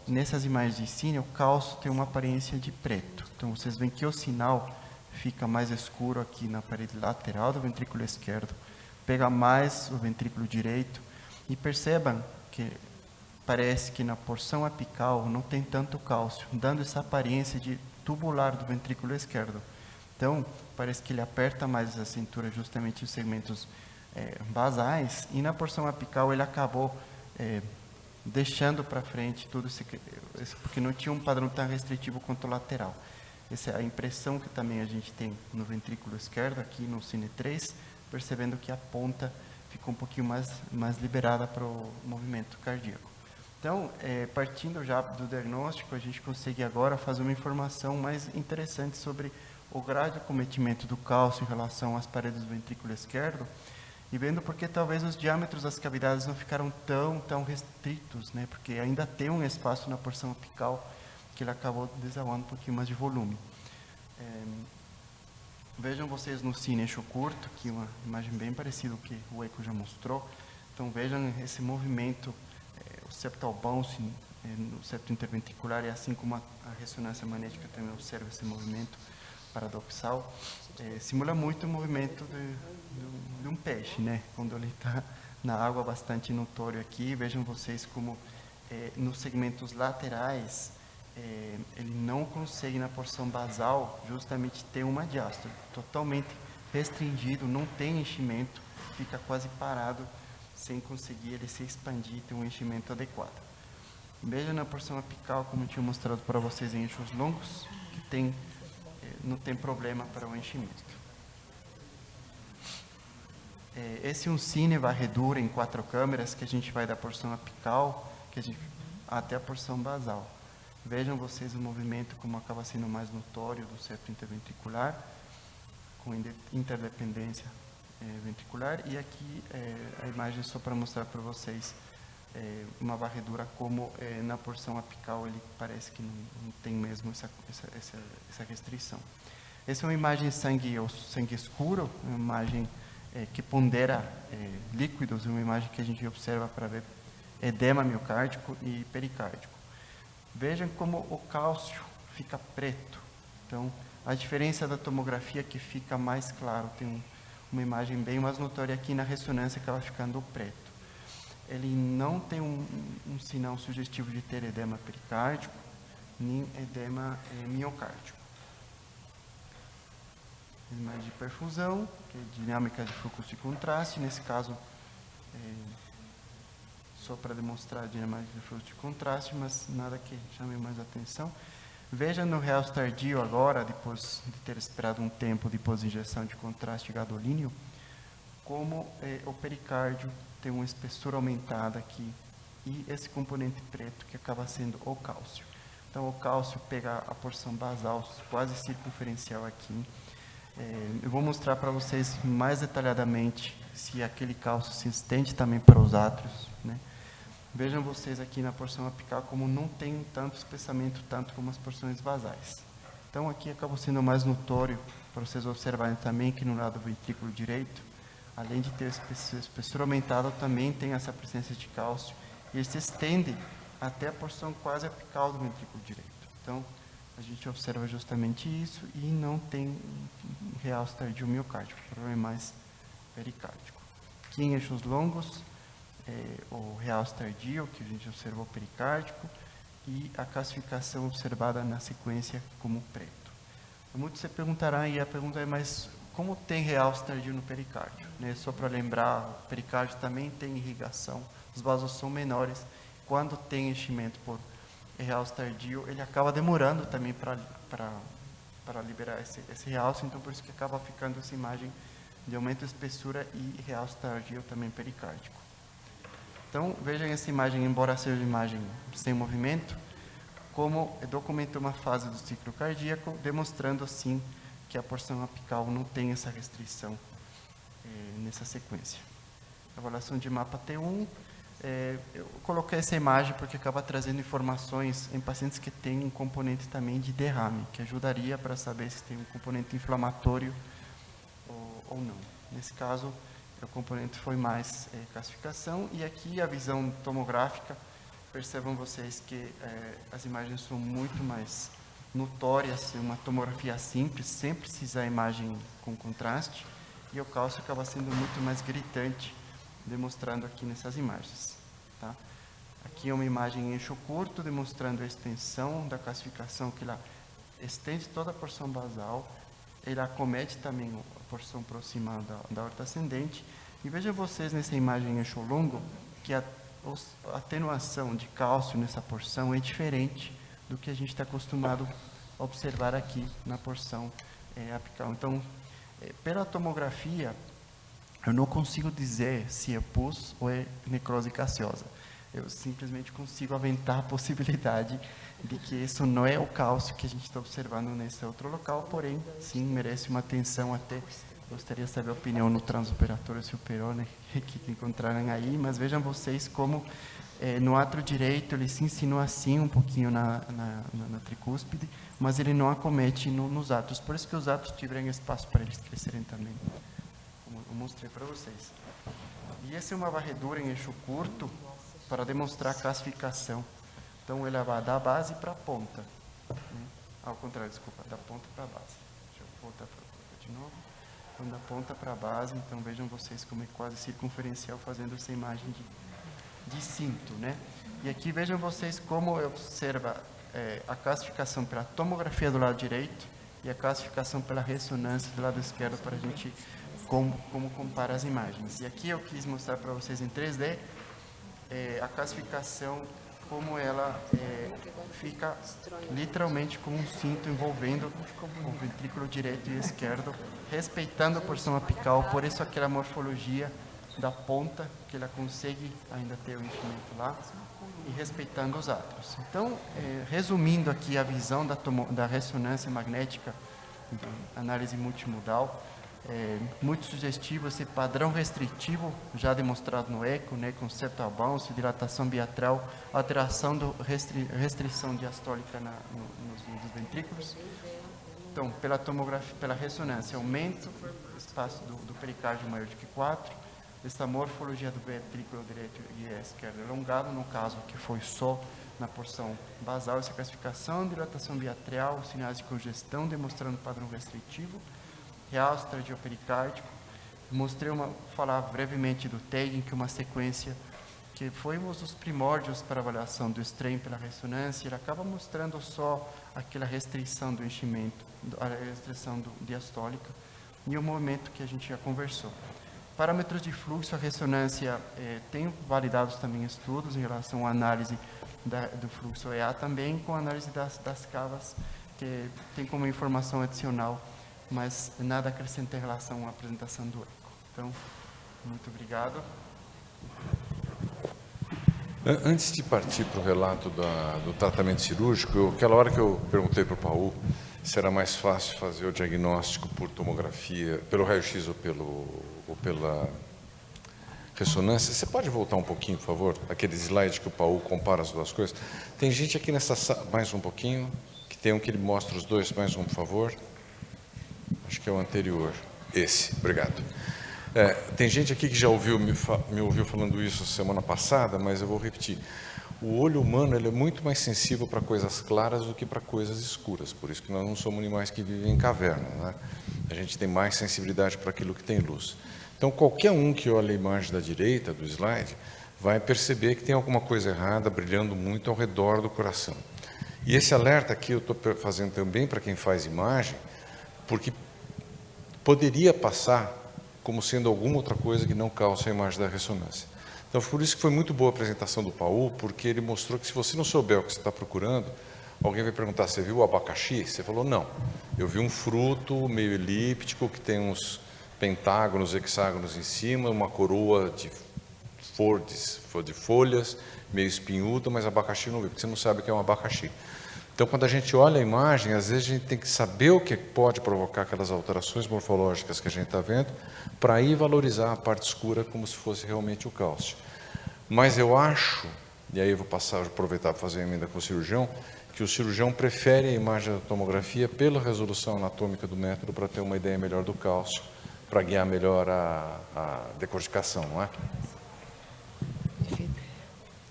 nessas imagens de cine, o cálcio tem uma aparência de preto. Então, vocês veem que o sinal fica mais escuro aqui na parede lateral do ventrículo esquerdo, pega mais o ventrículo direito, e percebam que parece que na porção apical não tem tanto cálcio, dando essa aparência de tubular do ventrículo esquerdo. Então, parece que ele aperta mais a cintura, justamente os segmentos basais, e na porção apical ele acabou deixando para frente tudo isso, porque não tinha um padrão tão restritivo quanto o lateral. Essa é a impressão que também a gente tem no ventrículo esquerdo, aqui no Cine 3, percebendo que a ponta ficou um pouquinho mais liberada para o movimento cardíaco. Então, partindo já do diagnóstico, a gente consegue agora fazer uma informação mais interessante sobre o grau de acometimento do cálcio em relação às paredes do ventrículo esquerdo, e vendo porque talvez os diâmetros das cavidades não ficaram tão restritos, né? Porque ainda tem um espaço na porção apical que ele acabou desaguando um pouquinho mais de volume. Vejam vocês no cine eixo curto, que é uma imagem bem parecida com o que o Eco já mostrou. Então vejam esse movimento, o septal bounce no septo interventricular, e assim como a ressonância magnética também observa esse movimento paradoxal, simula muito o movimento de um peixe, né? Quando ele está na água, bastante notório aqui. Vejam vocês como nos segmentos laterais ele não consegue na porção basal justamente ter uma diástole, totalmente restringido, não tem enchimento, fica quase parado sem conseguir ele se expandir e ter um enchimento adequado. Veja na porção apical, como eu tinha mostrado para vocês em eixos longos, que não tem problema para o enchimento. Esse é um cine varredura em 4 câmeras, que a gente vai da porção apical até a porção basal. Vejam vocês o movimento como acaba sendo mais notório do septo interventricular, com interdependência ventricular, e aqui a imagem só para mostrar para vocês uma varredura como na porção apical ele parece que não tem mesmo essa restrição. Essa é uma imagem sangue escuro, uma imagem que pondera líquidos, uma imagem que a gente observa para ver edema miocárdico e pericárdico. Vejam como o cálcio fica preto. Então, a diferença da tomografia que fica mais claro, tem uma imagem bem mais notória aqui na ressonância que ela ficando preto. Ele não tem um sinal sugestivo de ter edema pericárdico, nem edema miocárdico. Imagem de perfusão, que é dinâmica de fluxo de contraste, nesse caso, só para demonstrar a dinâmica de fluxo de contraste, mas nada que chame mais atenção. Veja no realce tardio agora, depois de ter esperado um tempo depois da injeção de contraste gadolínio, como o pericárdio tem uma espessura aumentada aqui, e esse componente preto que acaba sendo o cálcio. Então, o cálcio pega a porção basal quase circunferencial aqui. Eu vou mostrar para vocês mais detalhadamente se aquele cálcio se estende também para os átrios, né? Vejam vocês aqui na porção apical como não tem tanto espessamento, tanto como as porções basais. Então, aqui acaba sendo mais notório para vocês observarem também que no lado do ventrículo direito, além de ter espessura aumentada, também tem essa presença de cálcio, e ele se estende até a porção quase apical do ventrículo direito. Então, a gente observa justamente isso e não tem realce tardio miocárdico, o problema é mais pericárdico. Aqui em eixos longos, o realce tardio, que a gente observou pericárdico, e a calcificação observada na sequência como preto. Muitos se perguntarão, e a pergunta é, mas como tem realce tardio no pericárdio? Né? Só para lembrar, o pericárdio também tem irrigação, os vasos são menores. Quando tem enchimento por realce tardio, ele acaba demorando também para liberar esse realce, então por isso que acaba ficando essa imagem de aumento de espessura e realce tardio também pericárdico. Então, vejam essa imagem, embora seja uma imagem sem movimento, como documenta uma fase do ciclo cardíaco, demonstrando assim que a porção apical não tem essa restrição nessa sequência. Avaliação de mapa T1, eu coloquei essa imagem porque acaba trazendo informações em pacientes que têm um componente também de derrame, que ajudaria para saber se tem um componente inflamatório ou não. Nesse caso, o componente foi mais calcificação, e aqui a visão tomográfica, percebam vocês que as imagens são muito mais notórias, uma tomografia simples, sem precisar imagem com contraste, e o cálcio acaba sendo muito mais gritante, demonstrando aqui nessas imagens. Tá? Aqui é uma imagem em eixo curto, demonstrando a extensão da calcificação, que ela estende toda a porção basal, ele acomete também a porção proximal da aorta ascendente. E vejam vocês nessa imagem em eixo longo que a atenuação de cálcio nessa porção é diferente do que a gente está acostumado a observar aqui na porção apical. Então, pela tomografia, eu não consigo dizer se é pus ou é necrose gaseosa. Eu simplesmente consigo aventar a possibilidade de que isso não é o cálcio que a gente está observando nesse outro local, porém, sim, merece uma atenção. Até gostaria de saber a opinião no transoperatório superior, né, que encontraram aí, mas vejam vocês como no átrio direito ele se insinua assim um pouquinho na tricúspide, mas ele não acomete nos átrios, por isso que os átrios tiveram espaço para eles crescerem também, como eu mostrei para vocês. E essa é uma varredura em eixo curto para demonstrar a calcificação. Então, ele vai da base para a ponta. Né? Ao contrário, desculpa, da ponta para a base. Deixa eu voltar de novo. Então, da ponta para a base, então vejam vocês como é quase circunferencial, fazendo essa imagem de cinto. Né? E aqui vejam vocês como observa a calcificação pela tomografia do lado direito e a calcificação pela ressonância do lado esquerdo, para a gente como compara as imagens. E aqui eu quis mostrar para vocês em 3D a calcificação, como ela fica literalmente como um cinto envolvendo o ventrículo direito e esquerdo, respeitando a porção apical, por isso aquela morfologia da ponta, que ela consegue ainda ter o enchimento lá, e respeitando os átrios. Então, resumindo aqui a visão da ressonância magnética, análise multimodal, muito sugestivo esse padrão restritivo, já demonstrado no eco, né, com septal bounce, dilatação biatral, alteração restrição diastólica nos ventrículos. Então, pela tomografia, pela ressonância, aumento do espaço do pericárdio maior do que 4, essa morfologia do ventrículo direito e esquerdo elongado, no caso que foi só na porção basal, essa classificação, dilatação biatrial, sinais de congestão, demonstrando padrão restritivo, realce tardiopericárdico. Mostrei falar brevemente do tagging, que é uma sequência que foi um dos primórdios para avaliação do strain pela ressonância. Ele acaba mostrando só aquela restrição do enchimento, a restrição diastólica e o movimento que a gente já conversou. Parâmetros de fluxo, a ressonância tem validados também estudos em relação à análise do fluxo EA, também com a análise das cavas, que tem como informação adicional, mas nada acrescenta em relação à apresentação do eco. Então, muito obrigado. Antes de partir para o relato do tratamento cirúrgico, aquela hora que eu perguntei para o Paulo se era mais fácil fazer o diagnóstico por tomografia, pelo raio-x ou pela ressonância, você pode voltar um pouquinho, por favor? Aquele slide que o Paulo compara as duas coisas. Tem gente aqui nessa sala, mais um pouquinho, que tem um que ele mostra os dois, mais um, por favor. Acho que é o anterior. Esse, obrigado. Tem gente aqui que já me ouviu falando isso semana passada, mas eu vou repetir. O olho humano ele é muito mais sensível para coisas claras do que para coisas escuras. Por isso que nós não somos animais que vivem em caverna, né? A gente tem mais sensibilidade para aquilo que tem luz. Então, qualquer um que olhe a imagem da direita do slide vai perceber que tem alguma coisa errada brilhando muito ao redor do coração. E esse alerta aqui eu estou fazendo também para quem faz imagem, porque poderia passar como sendo alguma outra coisa que não causa a imagem da ressonância. Então, por isso que foi muito boa a apresentação do Paul, porque ele mostrou que se você não souber o que você está procurando, alguém vai perguntar, você viu o abacaxi? Você falou, não. Eu vi um fruto meio elíptico, que tem uns pentágonos, hexágonos em cima, uma coroa de folhas, meio espinhuda, mas abacaxi não vi, porque você não sabe o que é um abacaxi. Então, quando a gente olha a imagem, às vezes a gente tem que saber o que pode provocar aquelas alterações morfológicas que a gente está vendo, para aí valorizar a parte escura como se fosse realmente o cálcio. Mas eu acho, e aí eu vou aproveitar para fazer a emenda com o cirurgião, que o cirurgião prefere a imagem da tomografia pela resolução anatômica do método para ter uma ideia melhor do cálcio, para guiar melhor a decodificação, não é? Perfeito.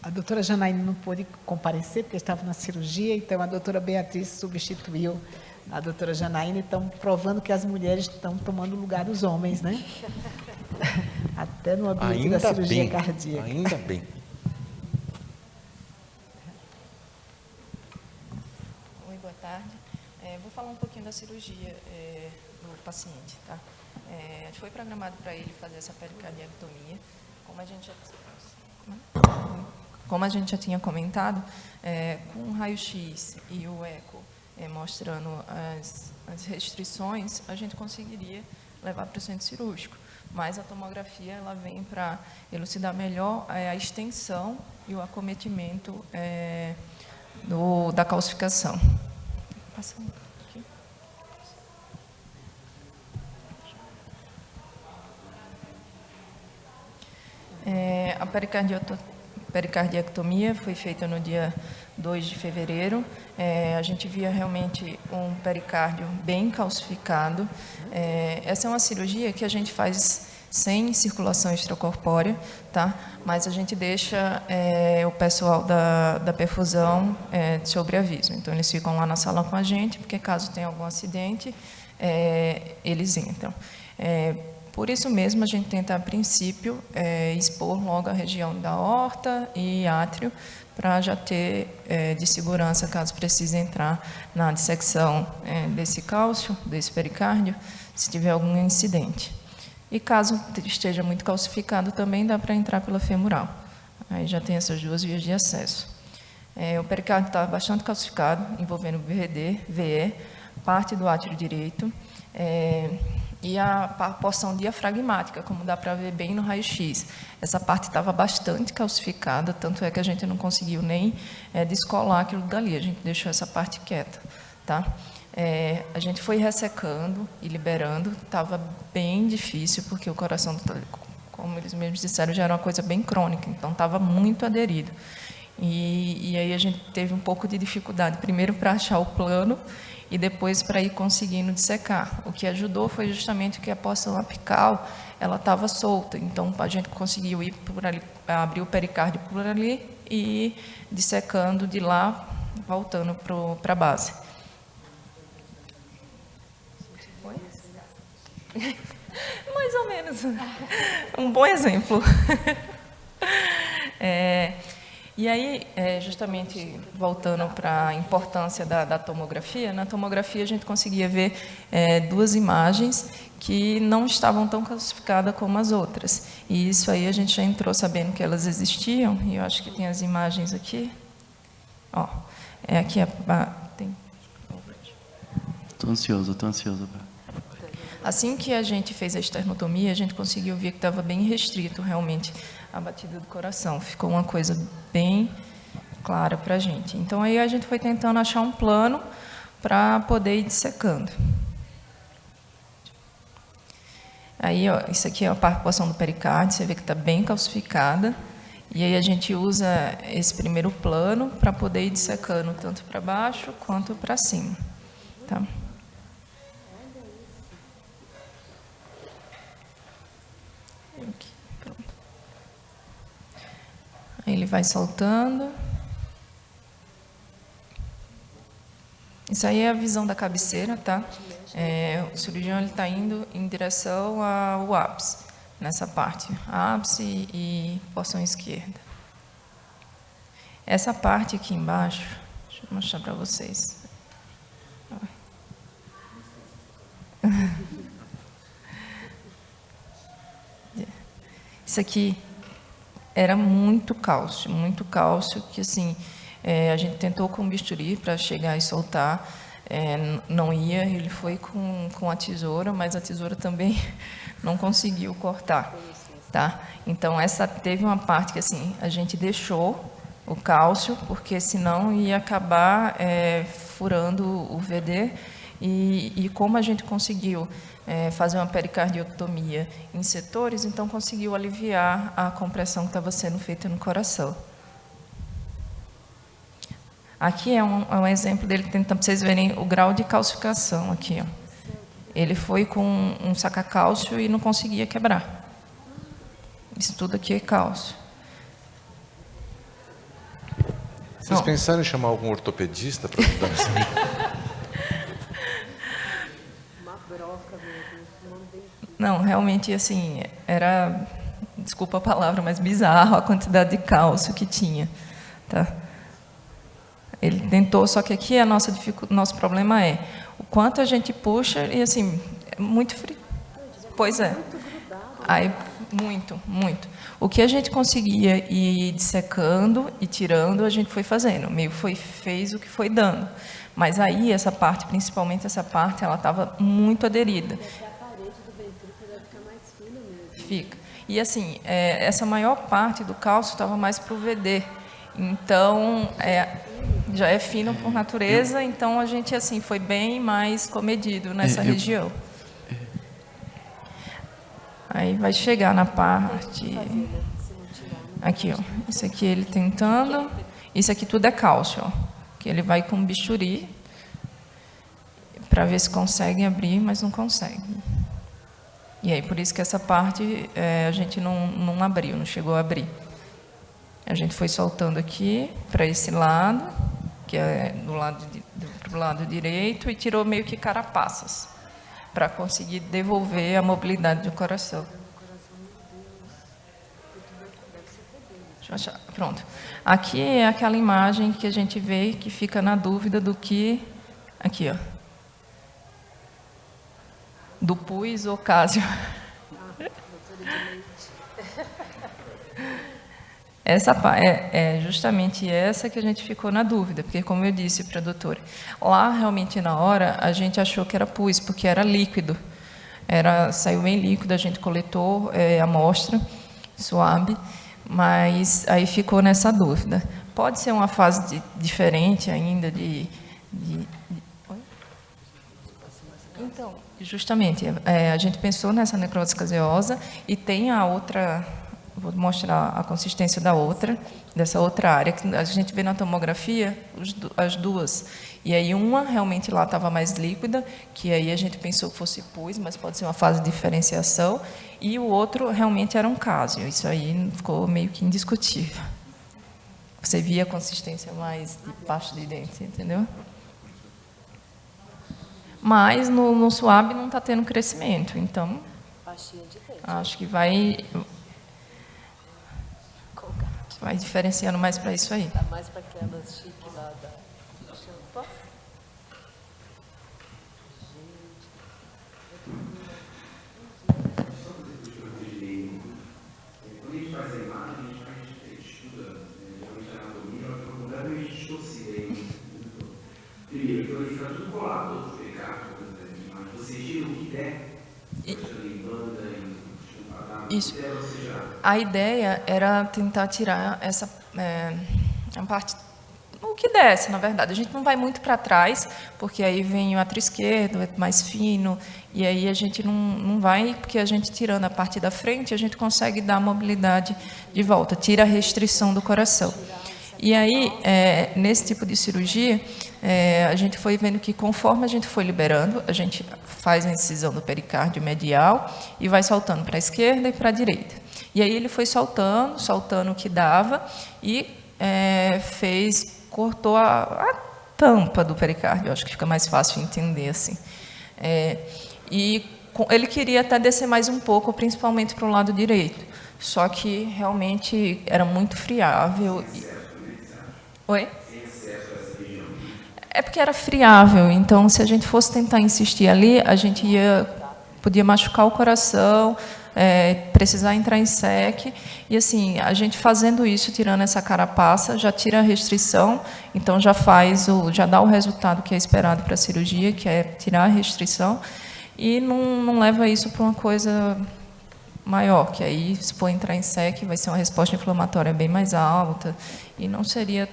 A doutora Janaína não pôde comparecer, porque estava na cirurgia, então a doutora Beatriz substituiu a doutora Janaína, então provando que as mulheres estão tomando o lugar dos homens, né? Até no ambiente da cirurgia cardíaca. Ainda bem. Oi, boa tarde. Vou falar um pouquinho da cirurgia do paciente, tá? A gente foi programado para ele fazer essa pericardiectomia, como a gente já tinha comentado, com o raio-x e o eco mostrando as restrições, a gente conseguiria levar para o centro cirúrgico. Mas a tomografia ela vem para elucidar melhor a extensão e o acometimento da calcificação. Passando aqui. A pericardiectomia foi feita no dia 2 de fevereiro. A gente via realmente um pericárdio bem calcificado. Essa é uma cirurgia que a gente faz sem circulação extracorpórea, tá? Mas a gente deixa o pessoal da perfusão sobre aviso. Então, eles ficam lá na sala com a gente, porque caso tenha algum acidente, eles entram. Por isso mesmo, a gente tenta, a princípio, expor logo a região da aorta e átrio, para já ter de segurança, caso precise entrar na dissecção desse cálcio, desse pericárdio, se tiver algum incidente. E caso esteja muito calcificado, também dá para entrar pela femoral. Aí já tem essas duas vias de acesso. O pericárdio está bastante calcificado, envolvendo VD, VE, parte do átrio direito, e a porção diafragmática, como dá para ver bem no raio-x. Essa parte estava bastante calcificada, tanto é que a gente não conseguiu nem descolar aquilo dali, a gente deixou essa parte quieta, tá? A gente foi ressecando e liberando, estava bem difícil, porque o coração, como eles mesmos disseram, já era uma coisa bem crônica, então estava muito aderido. E aí a gente teve um pouco de dificuldade, primeiro para achar o plano, e depois para ir conseguindo dissecar. O que ajudou foi justamente que a porção apical ela estava solta, então a gente conseguiu ir por ali, abrir o pericárdio por ali e ir dissecando de lá, voltando para a base. Mais ou menos. Um bom exemplo. E aí, justamente voltando para a importância da tomografia, na tomografia a gente conseguia ver duas imagens que não estavam tão calcificadas como as outras. E isso aí a gente já entrou sabendo que elas existiam, e eu acho que tem as imagens aqui. Ó, aqui tem... Estou ansioso. Assim que a gente fez a esternotomia, a gente conseguiu ver que estava bem restrito realmente a batida do coração. Ficou uma coisa bem clara para a gente. Então, aí a gente foi tentando achar um plano para poder ir dissecando. Aí, ó, isso aqui é a porção do pericárdio, você vê que está bem calcificada. E aí a gente usa esse primeiro plano para poder ir dissecando tanto para baixo quanto para cima. Tá? Aqui, pronto. Aí ele vai soltando. Isso aí é a visão da cabeceira, tá? O cirurgião está indo em direção ao ápice. nessa parte, ápice e porção esquerda. Essa parte aqui embaixo, deixa eu mostrar para vocês. Isso aqui era muito cálcio, que assim, a gente tentou com bisturi para chegar e soltar, não ia, ele foi com a tesoura, mas a tesoura também não conseguiu cortar, tá? Então, essa teve uma parte que assim, a gente deixou o cálcio, porque senão ia acabar furando o VD, e como a gente conseguiu fazer uma pericardiotomia em setores, então conseguiu aliviar a compressão que estava sendo feita no coração. Aqui é um exemplo dele, tentando para vocês verem o grau de calcificação aqui, ó. Ele foi com um saca-cálcio e não conseguia quebrar. Isso tudo aqui é cálcio. Vocês pensaram em chamar algum ortopedista para ajudar nessa? Não, realmente, assim, era, desculpa a palavra, mas bizarro a quantidade de cálcio que tinha, tá? Ele tentou, só que aqui nosso problema é o quanto a gente puxa e, assim, é muito frio. Pois é. Aí, muito. O que a gente conseguia ir dissecando e tirando, a gente foi fazendo. Meio fez o que foi dando. Mas aí, essa parte, principalmente essa parte, ela estava muito aderida. A parede do ventrículo deve ficar mais fina mesmo. Fica. E assim, essa maior parte do cálcio estava mais para o VD. Então, já é fino por natureza, então a gente assim foi bem mais comedido nessa região. Aí vai chegar na parte... Aqui, ó. Isso aqui ele tentando. Isso aqui tudo é cálcio, ó. Que ele vai com bisturi para ver se consegue abrir, mas não consegue. E aí, por isso que essa parte a gente não abriu, não chegou a abrir. A gente foi soltando aqui para esse lado, que é do lado direito, e tirou meio que carapaças, para conseguir devolver a mobilidade do coração. Deixa eu achar. Pronto. Aqui é aquela imagem que a gente vê que fica na dúvida do que... Aqui, ó. Do pus ou cásio. Essa é justamente essa que a gente ficou na dúvida, porque, como eu disse para a doutora, lá, realmente, na hora, a gente achou que era pus, porque era líquido. Saiu bem líquido, a gente coletou a amostra, suave, mas aí ficou nessa dúvida. Pode ser uma fase diferente ainda de... Então, justamente, a gente pensou nessa necrose caseosa e tem a outra... Vou mostrar a consistência dessa outra área, que a gente vê na tomografia as duas. E aí uma realmente lá estava mais líquida, que aí a gente pensou que fosse pus, mas pode ser uma fase de diferenciação, e o outro realmente era um cásio. Isso aí ficou meio que indiscutível. Você via a consistência mais de pasta de dente, entendeu? Mas no SWAB não está tendo crescimento, então acho que vai diferenciando mais para isso aí. Tá mais para aquelas chiques lá da champa. Quando a gente faz a imagem, a gente estuda geralmente a anatomia, ela fica completamente distorcida. Primeiro, então ele fica tudo colado, outro pecado, você tira o que der, Isso. A ideia era tentar tirar essa a parte, o que desce, na verdade. A gente não vai muito para trás, porque aí vem o átrio esquerdo, é mais fino, e aí a gente não vai, porque a gente tirando a parte da frente, a gente consegue dar a mobilidade de volta, tira a restrição do coração. E aí, nesse tipo de cirurgia, a gente foi vendo que conforme a gente foi liberando, a gente faz a incisão do pericárdio medial e vai soltando para a esquerda e para a direita. E aí ele foi soltando o que dava e cortou a tampa do pericárdio. Eu acho que fica mais fácil entender assim. E ele queria até descer mais um pouco, principalmente para o lado direito. Só que realmente era muito friável. Oi? É porque era friável, então se a gente fosse tentar insistir ali, a gente podia machucar o coração, precisar entrar em SEC. E assim, a gente fazendo isso, tirando essa carapaça, já tira a restrição, então já dá o resultado que é esperado para a cirurgia, que é tirar a restrição, e não leva isso para uma coisa maior, que aí, se for entrar em SEC, vai ser uma resposta inflamatória bem mais alta, e não seria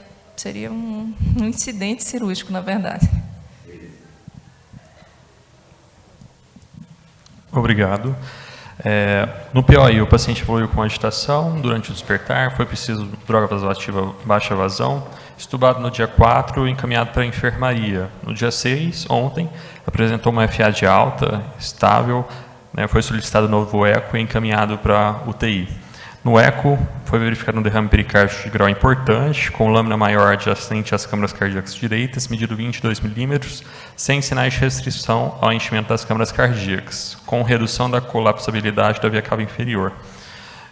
um incidente cirúrgico, na verdade. Obrigado. No POI, o paciente evoluiu com agitação durante o despertar, foi preciso droga vasoativa baixa vazão, estubado no dia 4 e encaminhado para a enfermaria. No dia 6, ontem, apresentou uma FA de alta, estável, foi solicitado novo eco e encaminhado para a UTI. No eco, foi verificado um derrame pericárdico de grau importante, com lâmina maior adjacente às câmaras cardíacas direitas, medido 22 milímetros, sem sinais de restrição ao enchimento das câmaras cardíacas, com redução da colapsabilidade da via cava inferior,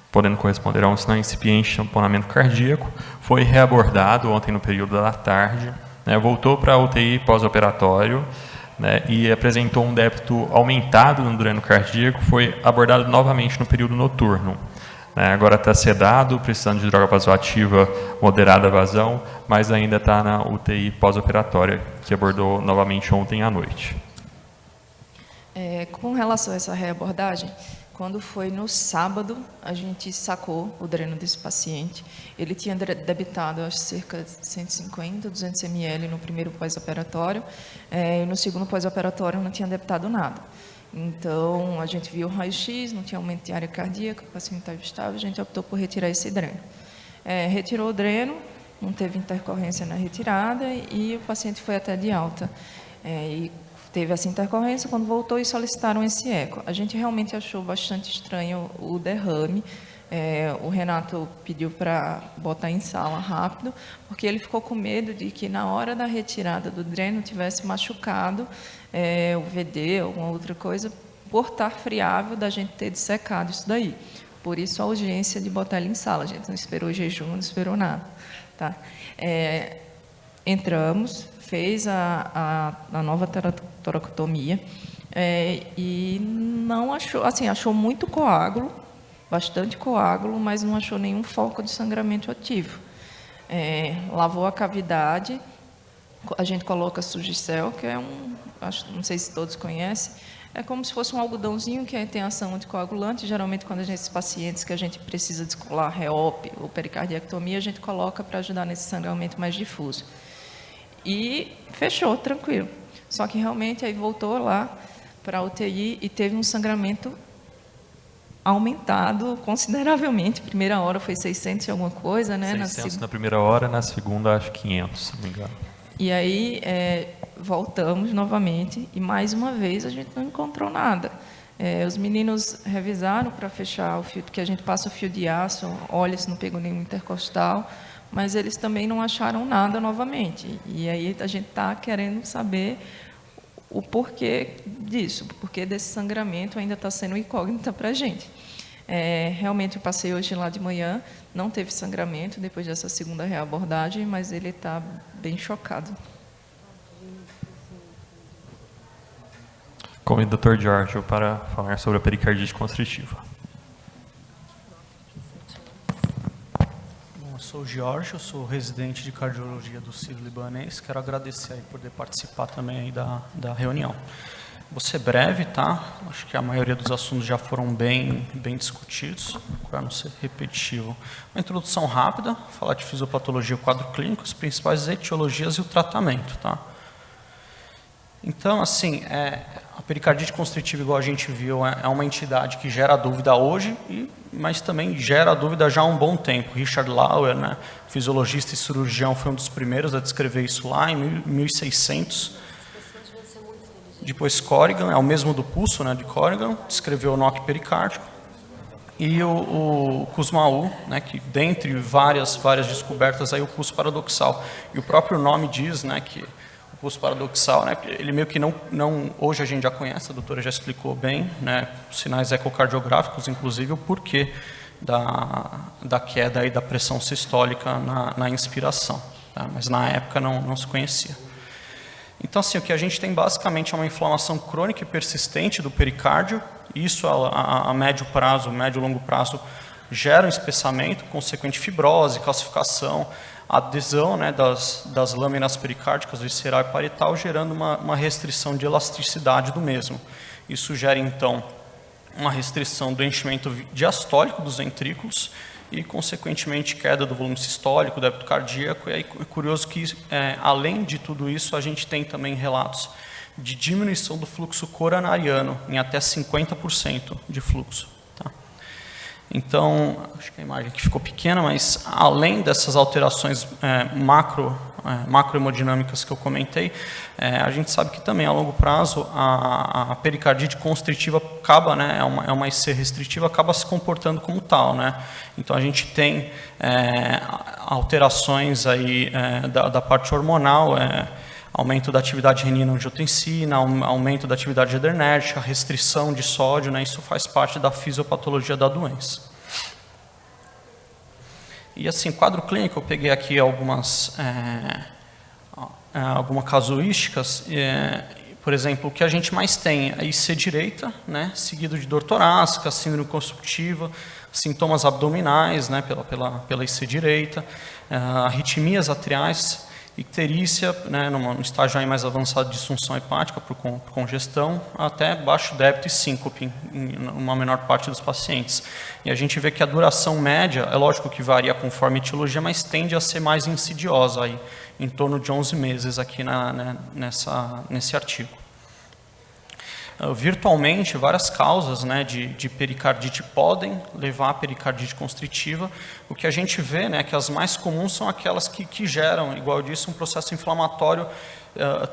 podendo corresponder a um sinal incipiente de tamponamento cardíaco. Foi reabordado ontem no período da tarde, voltou para a UTI pós-operatório, e apresentou um débito aumentado no dreno cardíaco, foi abordado novamente no período noturno. Agora está sedado, precisando de droga vasoativa moderada vazão, mas ainda está na UTI pós-operatória, que abordou novamente ontem à noite. Com relação a essa reabordagem, quando foi no sábado, a gente sacou o dreno desse paciente. Ele tinha debitado, acho, cerca de 150, 200 ml no primeiro pós-operatório, e no segundo pós-operatório não tinha debitado nada. Então, a gente viu o raio-x, não tinha aumento de área cardíaca, o paciente estava estável, a gente optou por retirar esse dreno. Retirou o dreno, não teve intercorrência na retirada e o paciente foi até de alta. E teve essa intercorrência, quando voltou e solicitaram esse eco. A gente realmente achou bastante estranho o derrame. O Renato pediu para botar em sala rápido, porque ele ficou com medo de que na hora da retirada do dreno tivesse machucado o VD, alguma outra coisa, por estar friável da gente ter dissecado isso daí. Por isso a urgência de botar ele em sala. A gente não esperou jejum, não esperou nada. Tá? Entramos, fez a nova toracotomia e não achou, assim, achou muito coágulo, bastante coágulo, mas não achou nenhum foco de sangramento ativo. Lavou a cavidade, a gente coloca Sugicel, que é não sei se todos conhecem, é como se fosse um algodãozinho que tem ação anticoagulante. Geralmente, quando esses pacientes que a gente precisa descolar reop ou pericardiectomia, a gente coloca para ajudar nesse sangramento mais difuso. E fechou, tranquilo. Só que realmente aí voltou lá para a UTI e teve um sangramento aumentado consideravelmente. Primeira hora foi 600 e alguma coisa, né? 600 na primeira hora, na segunda acho 500, se não me engano. E aí voltamos novamente e mais uma vez a gente não encontrou nada. Os meninos revisaram para fechar o fio, porque a gente passa o fio de aço, olha se não pegou nenhum intercostal, mas eles também não acharam nada novamente. E aí a gente está querendo saber o porquê disso, o porquê desse sangramento ainda está sendo incógnita para a gente. Realmente eu passei hoje lá de manhã, não teve sangramento depois dessa segunda reabordagem, mas ele está bem chocado. Convido o Dr. Giorgio para falar sobre a pericardite constritiva. Bom, eu sou o Giorgio, sou residente de cardiologia do Sírio-Libanês. Quero agradecer aí por poder participar também aí da reunião. Vou ser breve, tá? Acho que a maioria dos assuntos já foram bem discutidos, para não ser repetitivo. Uma introdução rápida, falar de fisiopatologia, o quadro clínico, as principais etiologias e o tratamento, tá? Então, assim, a pericardite constritiva, igual a gente viu, é uma entidade que gera dúvida hoje, mas também gera dúvida já há um bom tempo. Richard Lauer, né, fisiologista e cirurgião, foi um dos primeiros a descrever isso lá em 1600. Depois Corrigan, é o mesmo do pulso, né, de Corrigan, descreveu o knock pericárdico. E o Kussmaul, né, que dentre várias descobertas, aí o pulso paradoxal. E o próprio nome diz, né, que o pressuposto paradoxal, né? Ele meio que não, hoje a gente já conhece, a doutora já explicou bem, né? Os sinais ecocardiográficos, inclusive o porquê da queda aí da pressão sistólica na inspiração, tá? Mas na época não se conhecia. Então, assim, o que a gente tem basicamente é uma inflamação crônica e persistente do pericárdio. Isso a médio prazo, médio e longo prazo, gera um espessamento, consequente fibrose, calcificação, adesão, né, das lâminas pericárdicas visceral e parietal, gerando uma restrição de elasticidade do mesmo. Isso gera, então, uma restrição do enchimento diastólico dos ventrículos e, consequentemente, queda do volume sistólico, do débito cardíaco. E aí é curioso que, além de tudo isso, a gente tem também relatos de diminuição do fluxo coronariano em até 50% de fluxo. Tá? Então, acho que a imagem aqui ficou pequena, mas além dessas alterações macrohemodinâmicas que eu comentei, a gente sabe que também a longo prazo a pericardite constritiva acaba, né, é uma IC restritiva, acaba se comportando como tal, né? Então a gente tem alterações aí da parte hormonal, aumento da atividade renina-angiotensina, aumento da atividade adrenérgica, restrição de sódio, né? Isso faz parte da fisiopatologia da doença. E assim, quadro clínico, eu peguei aqui algumas casuísticas. Por exemplo, o que a gente mais tem é IC direita, né? Seguido de dor torácica, síndrome construktiva, sintomas abdominais, né? pela IC direita, arritmias atriais, icterícia, né, no estágio aí mais avançado de disfunção hepática por congestão, até baixo débito e síncope em uma menor parte dos pacientes. E a gente vê que a duração média, é lógico que varia conforme a etiologia, mas tende a ser mais insidiosa, aí, em torno de 11 meses aqui nesse artigo. Virtualmente, várias causas, né, de pericardite podem levar a pericardite constritiva. O que a gente vê, né, que as mais comuns são aquelas que geram, igual eu disse, um processo inflamatório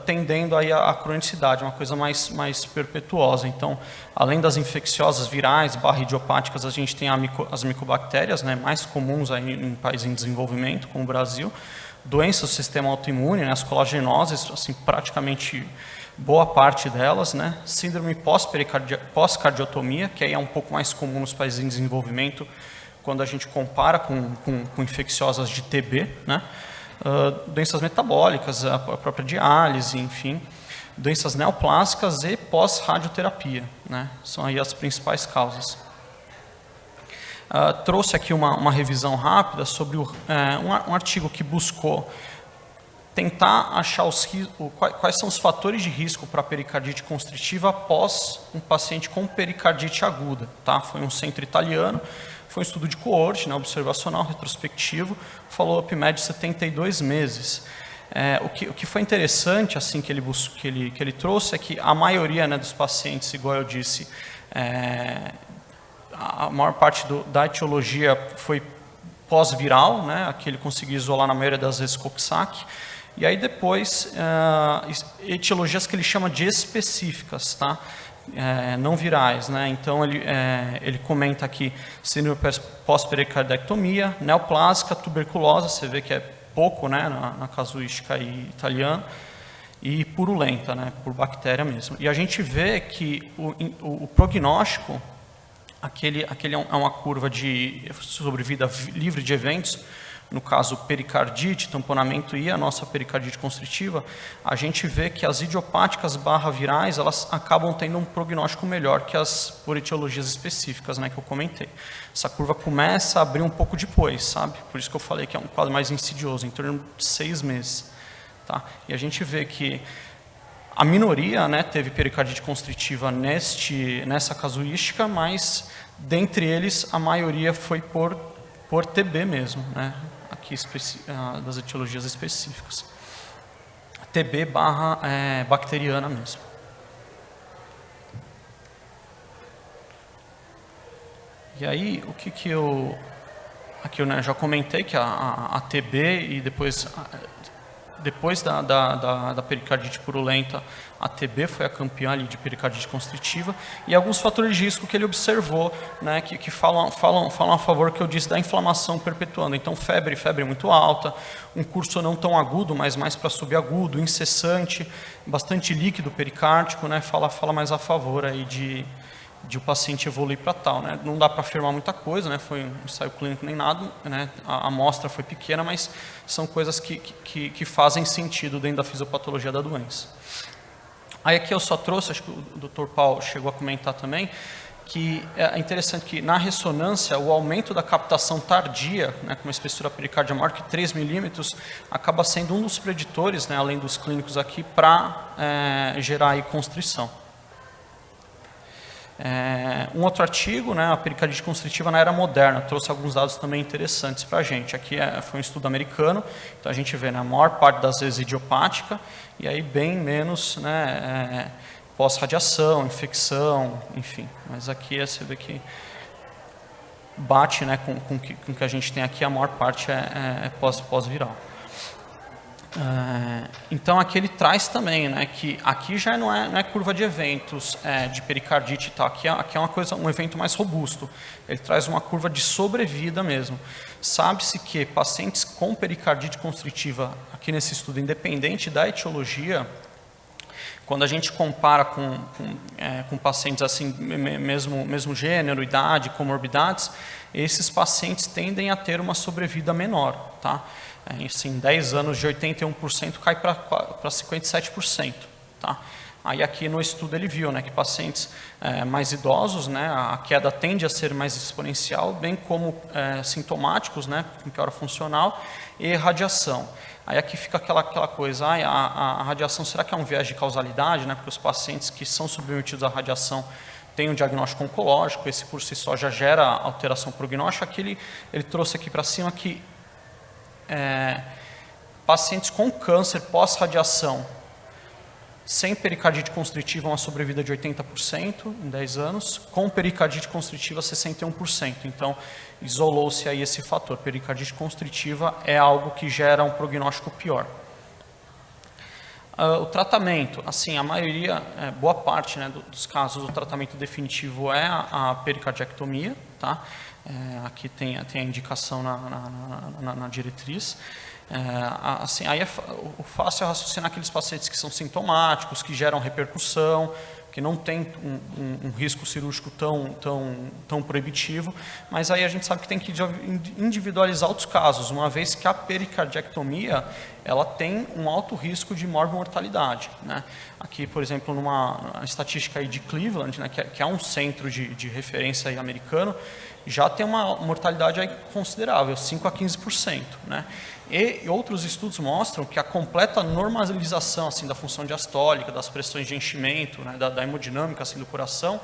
tendendo aí à cronicidade, uma coisa mais perpetuosa. Então, além das infecciosas virais, idiopáticas, a gente tem as micobactérias, né, mais comuns aí em países em desenvolvimento, como o Brasil. Doenças do sistema autoimune, né, as colagenoses, assim, praticamente boa parte delas, né? Síndrome pós-cardiotomia, que aí é um pouco mais comum nos países em desenvolvimento, quando a gente compara com infecciosas de TB, né? Doenças metabólicas, a própria diálise, enfim, doenças neoplásicas e pós-radioterapia, né? São aí as principais causas. Trouxe aqui uma revisão rápida sobre um artigo que buscou tentar achar quais são os fatores de risco para a pericardite constritiva após um paciente com pericardite aguda. Tá? Foi um centro italiano, foi um estudo de coorte, né, observacional, retrospectivo, follow-up médio de 72 meses. O que foi interessante assim, que ele trouxe é que a maioria, né, dos pacientes, igual eu disse, a maior parte da etiologia foi pós-viral, né, que ele conseguiu isolar na maioria das vezes Coxsackie. E aí depois, etiologias que ele chama de específicas, tá? Não virais, né? Então ele comenta aqui síndrome pós-pericardectomia, neoplásica, tuberculose, você vê que é pouco, né, na casuística aí italiana, e purulenta, né, por bactéria mesmo. E a gente vê que o prognóstico, aquele é uma curva de sobrevida livre de eventos. No caso, pericardite, tamponamento e a nossa pericardite constritiva, a gente vê que as idiopáticas virais, elas acabam tendo um prognóstico melhor que as por etiologias específicas, né, que eu comentei. Essa curva começa a abrir um pouco depois, sabe? Por isso que eu falei que é um quadro mais insidioso, em torno de 6 meses. Tá? E a gente vê que a minoria, né, teve pericardite constritiva nessa casuística, mas dentre eles a maioria foi por TB mesmo, né? Aqui das etiologias específicas. TB bacteriana mesmo. E aí, o que eu... Aqui eu, né, já comentei que a TB e depois depois da pericardite purulenta, a TB foi a campeã ali de pericardite constritiva, e alguns fatores de risco que ele observou, né, que falam a favor, que eu disse, da inflamação perpetuando. Então, febre muito alta, um curso não tão agudo, mas mais para subagudo, incessante, bastante líquido pericárdico, né, fala mais a favor aí de o paciente evoluir para tal, né? Não dá para afirmar muita coisa, né? Foi um ensaio clínico nem nada, né? A amostra foi pequena, mas são coisas que fazem sentido dentro da fisiopatologia da doença. Aí aqui eu só trouxe, acho que o Dr. Paulo chegou a comentar também, que é interessante que na ressonância o aumento da captação tardia, né, com uma espessura pericárdia maior que 3 milímetros, acaba sendo um dos preditores, né, além dos clínicos aqui, para gerar aí constrição. Um outro artigo, né, a pericardite constritiva na era moderna, trouxe alguns dados também interessantes para a gente. Aqui foi um estudo americano, então a gente vê, né, a maior parte das vezes idiopática, e aí bem menos, né, pós-radiação, infecção, enfim. Mas aqui você vê que bate, né, com o que a gente tem aqui, a maior parte é pós-viral. Então aqui ele traz também, né, que aqui já não é curva de eventos de pericardite e tal, aqui é um evento mais robusto. Ele traz uma curva de sobrevida mesmo. Sabe-se que pacientes com pericardite constritiva, aqui nesse estudo, independente da etiologia, quando a gente compara com pacientes assim, mesmo gênero, idade, comorbidades, esses pacientes tendem a ter uma sobrevida menor, tá? Em 10 anos de 81% cai para 57%. Tá? Aí aqui no estudo ele viu, né, que pacientes mais idosos, né, a queda tende a ser mais exponencial, bem como sintomáticos, né, com piora funcional, e radiação. Aí aqui fica aquela coisa, a radiação, será que é um viés de causalidade? Né, porque os pacientes que são submetidos à radiação têm um diagnóstico oncológico, esse por si só já gera alteração prognóstica. Aqui ele trouxe aqui para cima que pacientes com câncer pós-radiação sem pericardite constritiva, uma sobrevida de 80% em 10 anos, com pericardite constritiva 61%. Então, isolou-se aí esse fator. Pericardite constritiva é algo que gera um prognóstico pior. O tratamento, assim, a maioria, boa parte, né, dos casos, o tratamento definitivo é a pericardiectomia, tá? Aqui tem a indicação na diretriz. Assim, aí o fácil é raciocinar aqueles pacientes que são sintomáticos, que geram repercussão, que não tem um risco cirúrgico tão proibitivo, mas aí a gente sabe que tem que individualizar outros casos, uma vez que a pericardiectomia ela tem um alto risco de morbimortalidade, né? Aqui, por exemplo, numa estatística aí de Cleveland, né, que é um centro de referência aí americano, já tem uma mortalidade aí considerável, 5 a 15%, né? E outros estudos mostram que a completa normalização assim, da função diastólica, das pressões de enchimento, né, da hemodinâmica assim, do coração,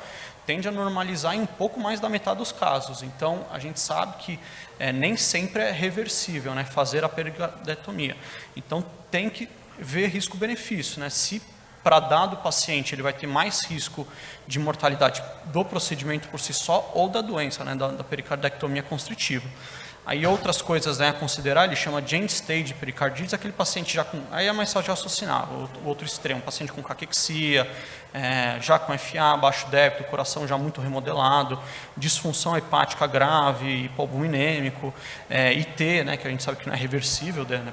tende a normalizar em um pouco mais da metade dos casos. Então, a gente sabe que nem sempre é reversível, né, fazer a pericardiectomia. Então, tem que ver risco-benefício, né? Se para dado paciente ele vai ter mais risco de mortalidade do procedimento por si só ou da doença, né, da pericardiectomia constritiva. Aí outras coisas, né, a considerar, ele chama de end-stage pericardite, aquele paciente já com... Aí é mais fácil de raciocinar, o outro extremo, paciente com caquexia, já com FA, baixo débito, coração já muito remodelado, disfunção hepática grave, hipoalbuminêmico, IT, né, que a gente sabe que não é reversível, né,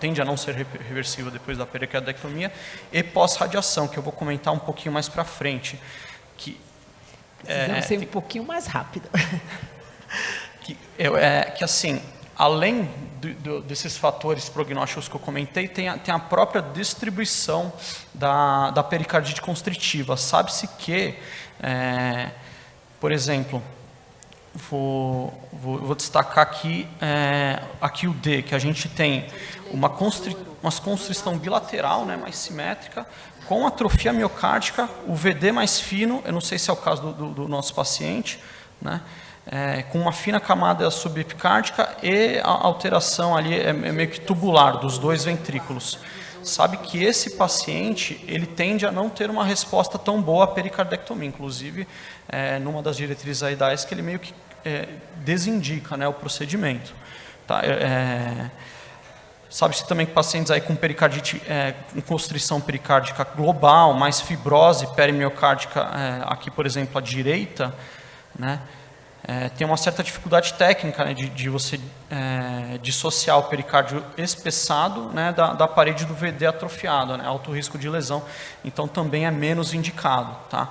tende a não ser reversível depois da pericardiectomia, e pós-radiação, que eu vou comentar um pouquinho mais para frente. Precisamos ser um pouquinho mais rápido. Que assim, além desses fatores prognósticos que eu comentei, tem a própria distribuição da pericardite constritiva. Sabe-se que, por exemplo, vou destacar aqui o D, que a gente tem uma constrição bilateral, né, mais simétrica, com atrofia miocárdica, o VD mais fino, eu não sei se é o caso do nosso paciente, né? Com uma fina camada subepicárdica e a alteração ali é meio que tubular dos dois ventrículos. Sabe que esse paciente ele tende a não ter uma resposta tão boa à pericardiectomia, inclusive numa das diretrizes aí da AES que ele meio que desindica, né, o procedimento. Tá? Sabe-se também que pacientes aí com pericardite, com constrição pericárdica global, mais fibrose perimiocárdica, aqui, por exemplo, à direita, né, tem uma certa dificuldade técnica, né, de você dissociar o pericárdio espessado, né, da parede do VD atrofiado, né, alto risco de lesão, então também é menos indicado, tá?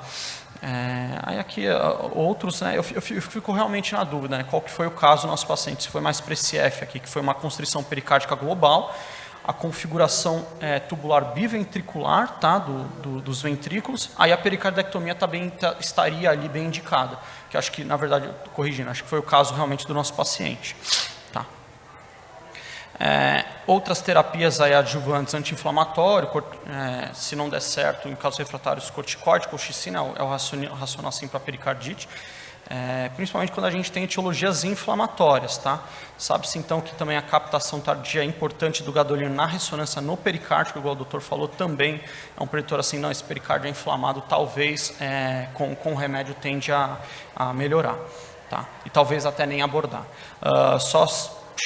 Aí aqui outros, né, eu fico realmente na dúvida, né, qual que foi o caso do nosso paciente, se foi mais para esse F aqui, que foi uma constrição pericárdica global, a configuração tubular biventricular, tá, dos ventrículos, aí a pericardectomia também estaria ali bem indicada, que acho que, na verdade, corrigindo, acho que foi o caso realmente do nosso paciente. Tá. Outras terapias aí adjuvantes anti-inflamatório, se não der certo, em casos refratários, corticoide, colchicina é o racional assim para pericardite, principalmente quando a gente tem etiologias inflamatórias, tá? Sabe-se então que também a captação tardia é importante do gadolino na ressonância no pericárdio, igual o doutor falou, também é um preditor assim, não, esse pericárdio é inflamado, talvez com o remédio tende a melhorar, tá? E talvez até nem abordar. Só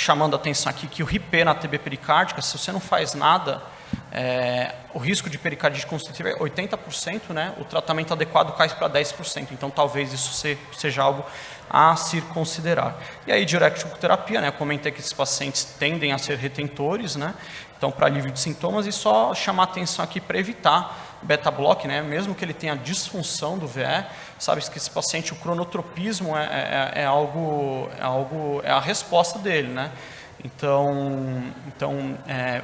chamando a atenção aqui que o RIP na TB pericárdica, se você não faz nada, o risco de pericardite constritiva é 80%, né? O tratamento adequado cai para 10%, então talvez isso seja algo a se considerar. E aí, diurético-terapia, né? Eu comentei que esses pacientes tendem a ser retentores, né? Então, para alívio de sintomas, e só chamar atenção aqui para evitar beta-block, né? Mesmo que ele tenha disfunção do VE, sabe que esse paciente, o cronotropismo é a resposta dele, né? Então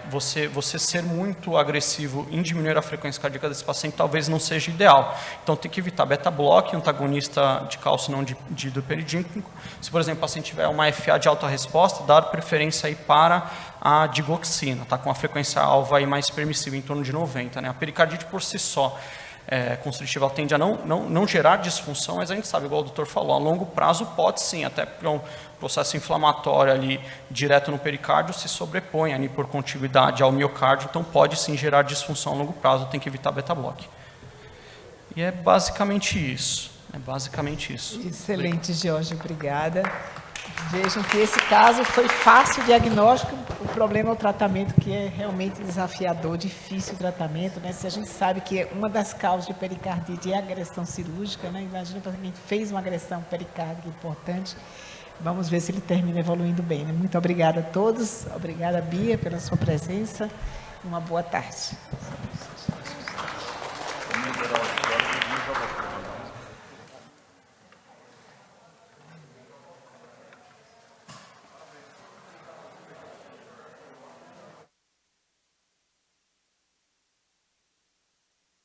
você ser muito agressivo em diminuir a frequência cardíaca desse paciente talvez não seja ideal. Então tem que evitar beta-block, antagonista de cálcio não didoperidínico. Se, por exemplo, o paciente tiver uma FA de alta resposta, dar preferência aí para a digoxina, tá? Com a frequência alva aí mais permissível, em torno de 90. Né? A pericardite por si só, constritiva, tende a não gerar disfunção, mas a gente sabe, igual o doutor falou, a longo prazo pode sim, até porque um processo inflamatório ali direto no pericárdio se sobrepõe ali por contiguidade ao miocárdio, então pode sim gerar disfunção a longo prazo, tem que evitar beta-block. E é basicamente isso. Excelente, Jorge, obrigada. Vejam que esse caso foi fácil o diagnóstico, o problema é o tratamento, que é realmente desafiador, difícil o tratamento, né? Se a gente sabe que uma das causas de pericardite é a agressão cirúrgica, né? Imagina para quem fez uma agressão pericárdica importante, vamos ver se ele termina evoluindo bem, né? Muito obrigada a todos, obrigada, Bia, pela sua presença, uma boa tarde.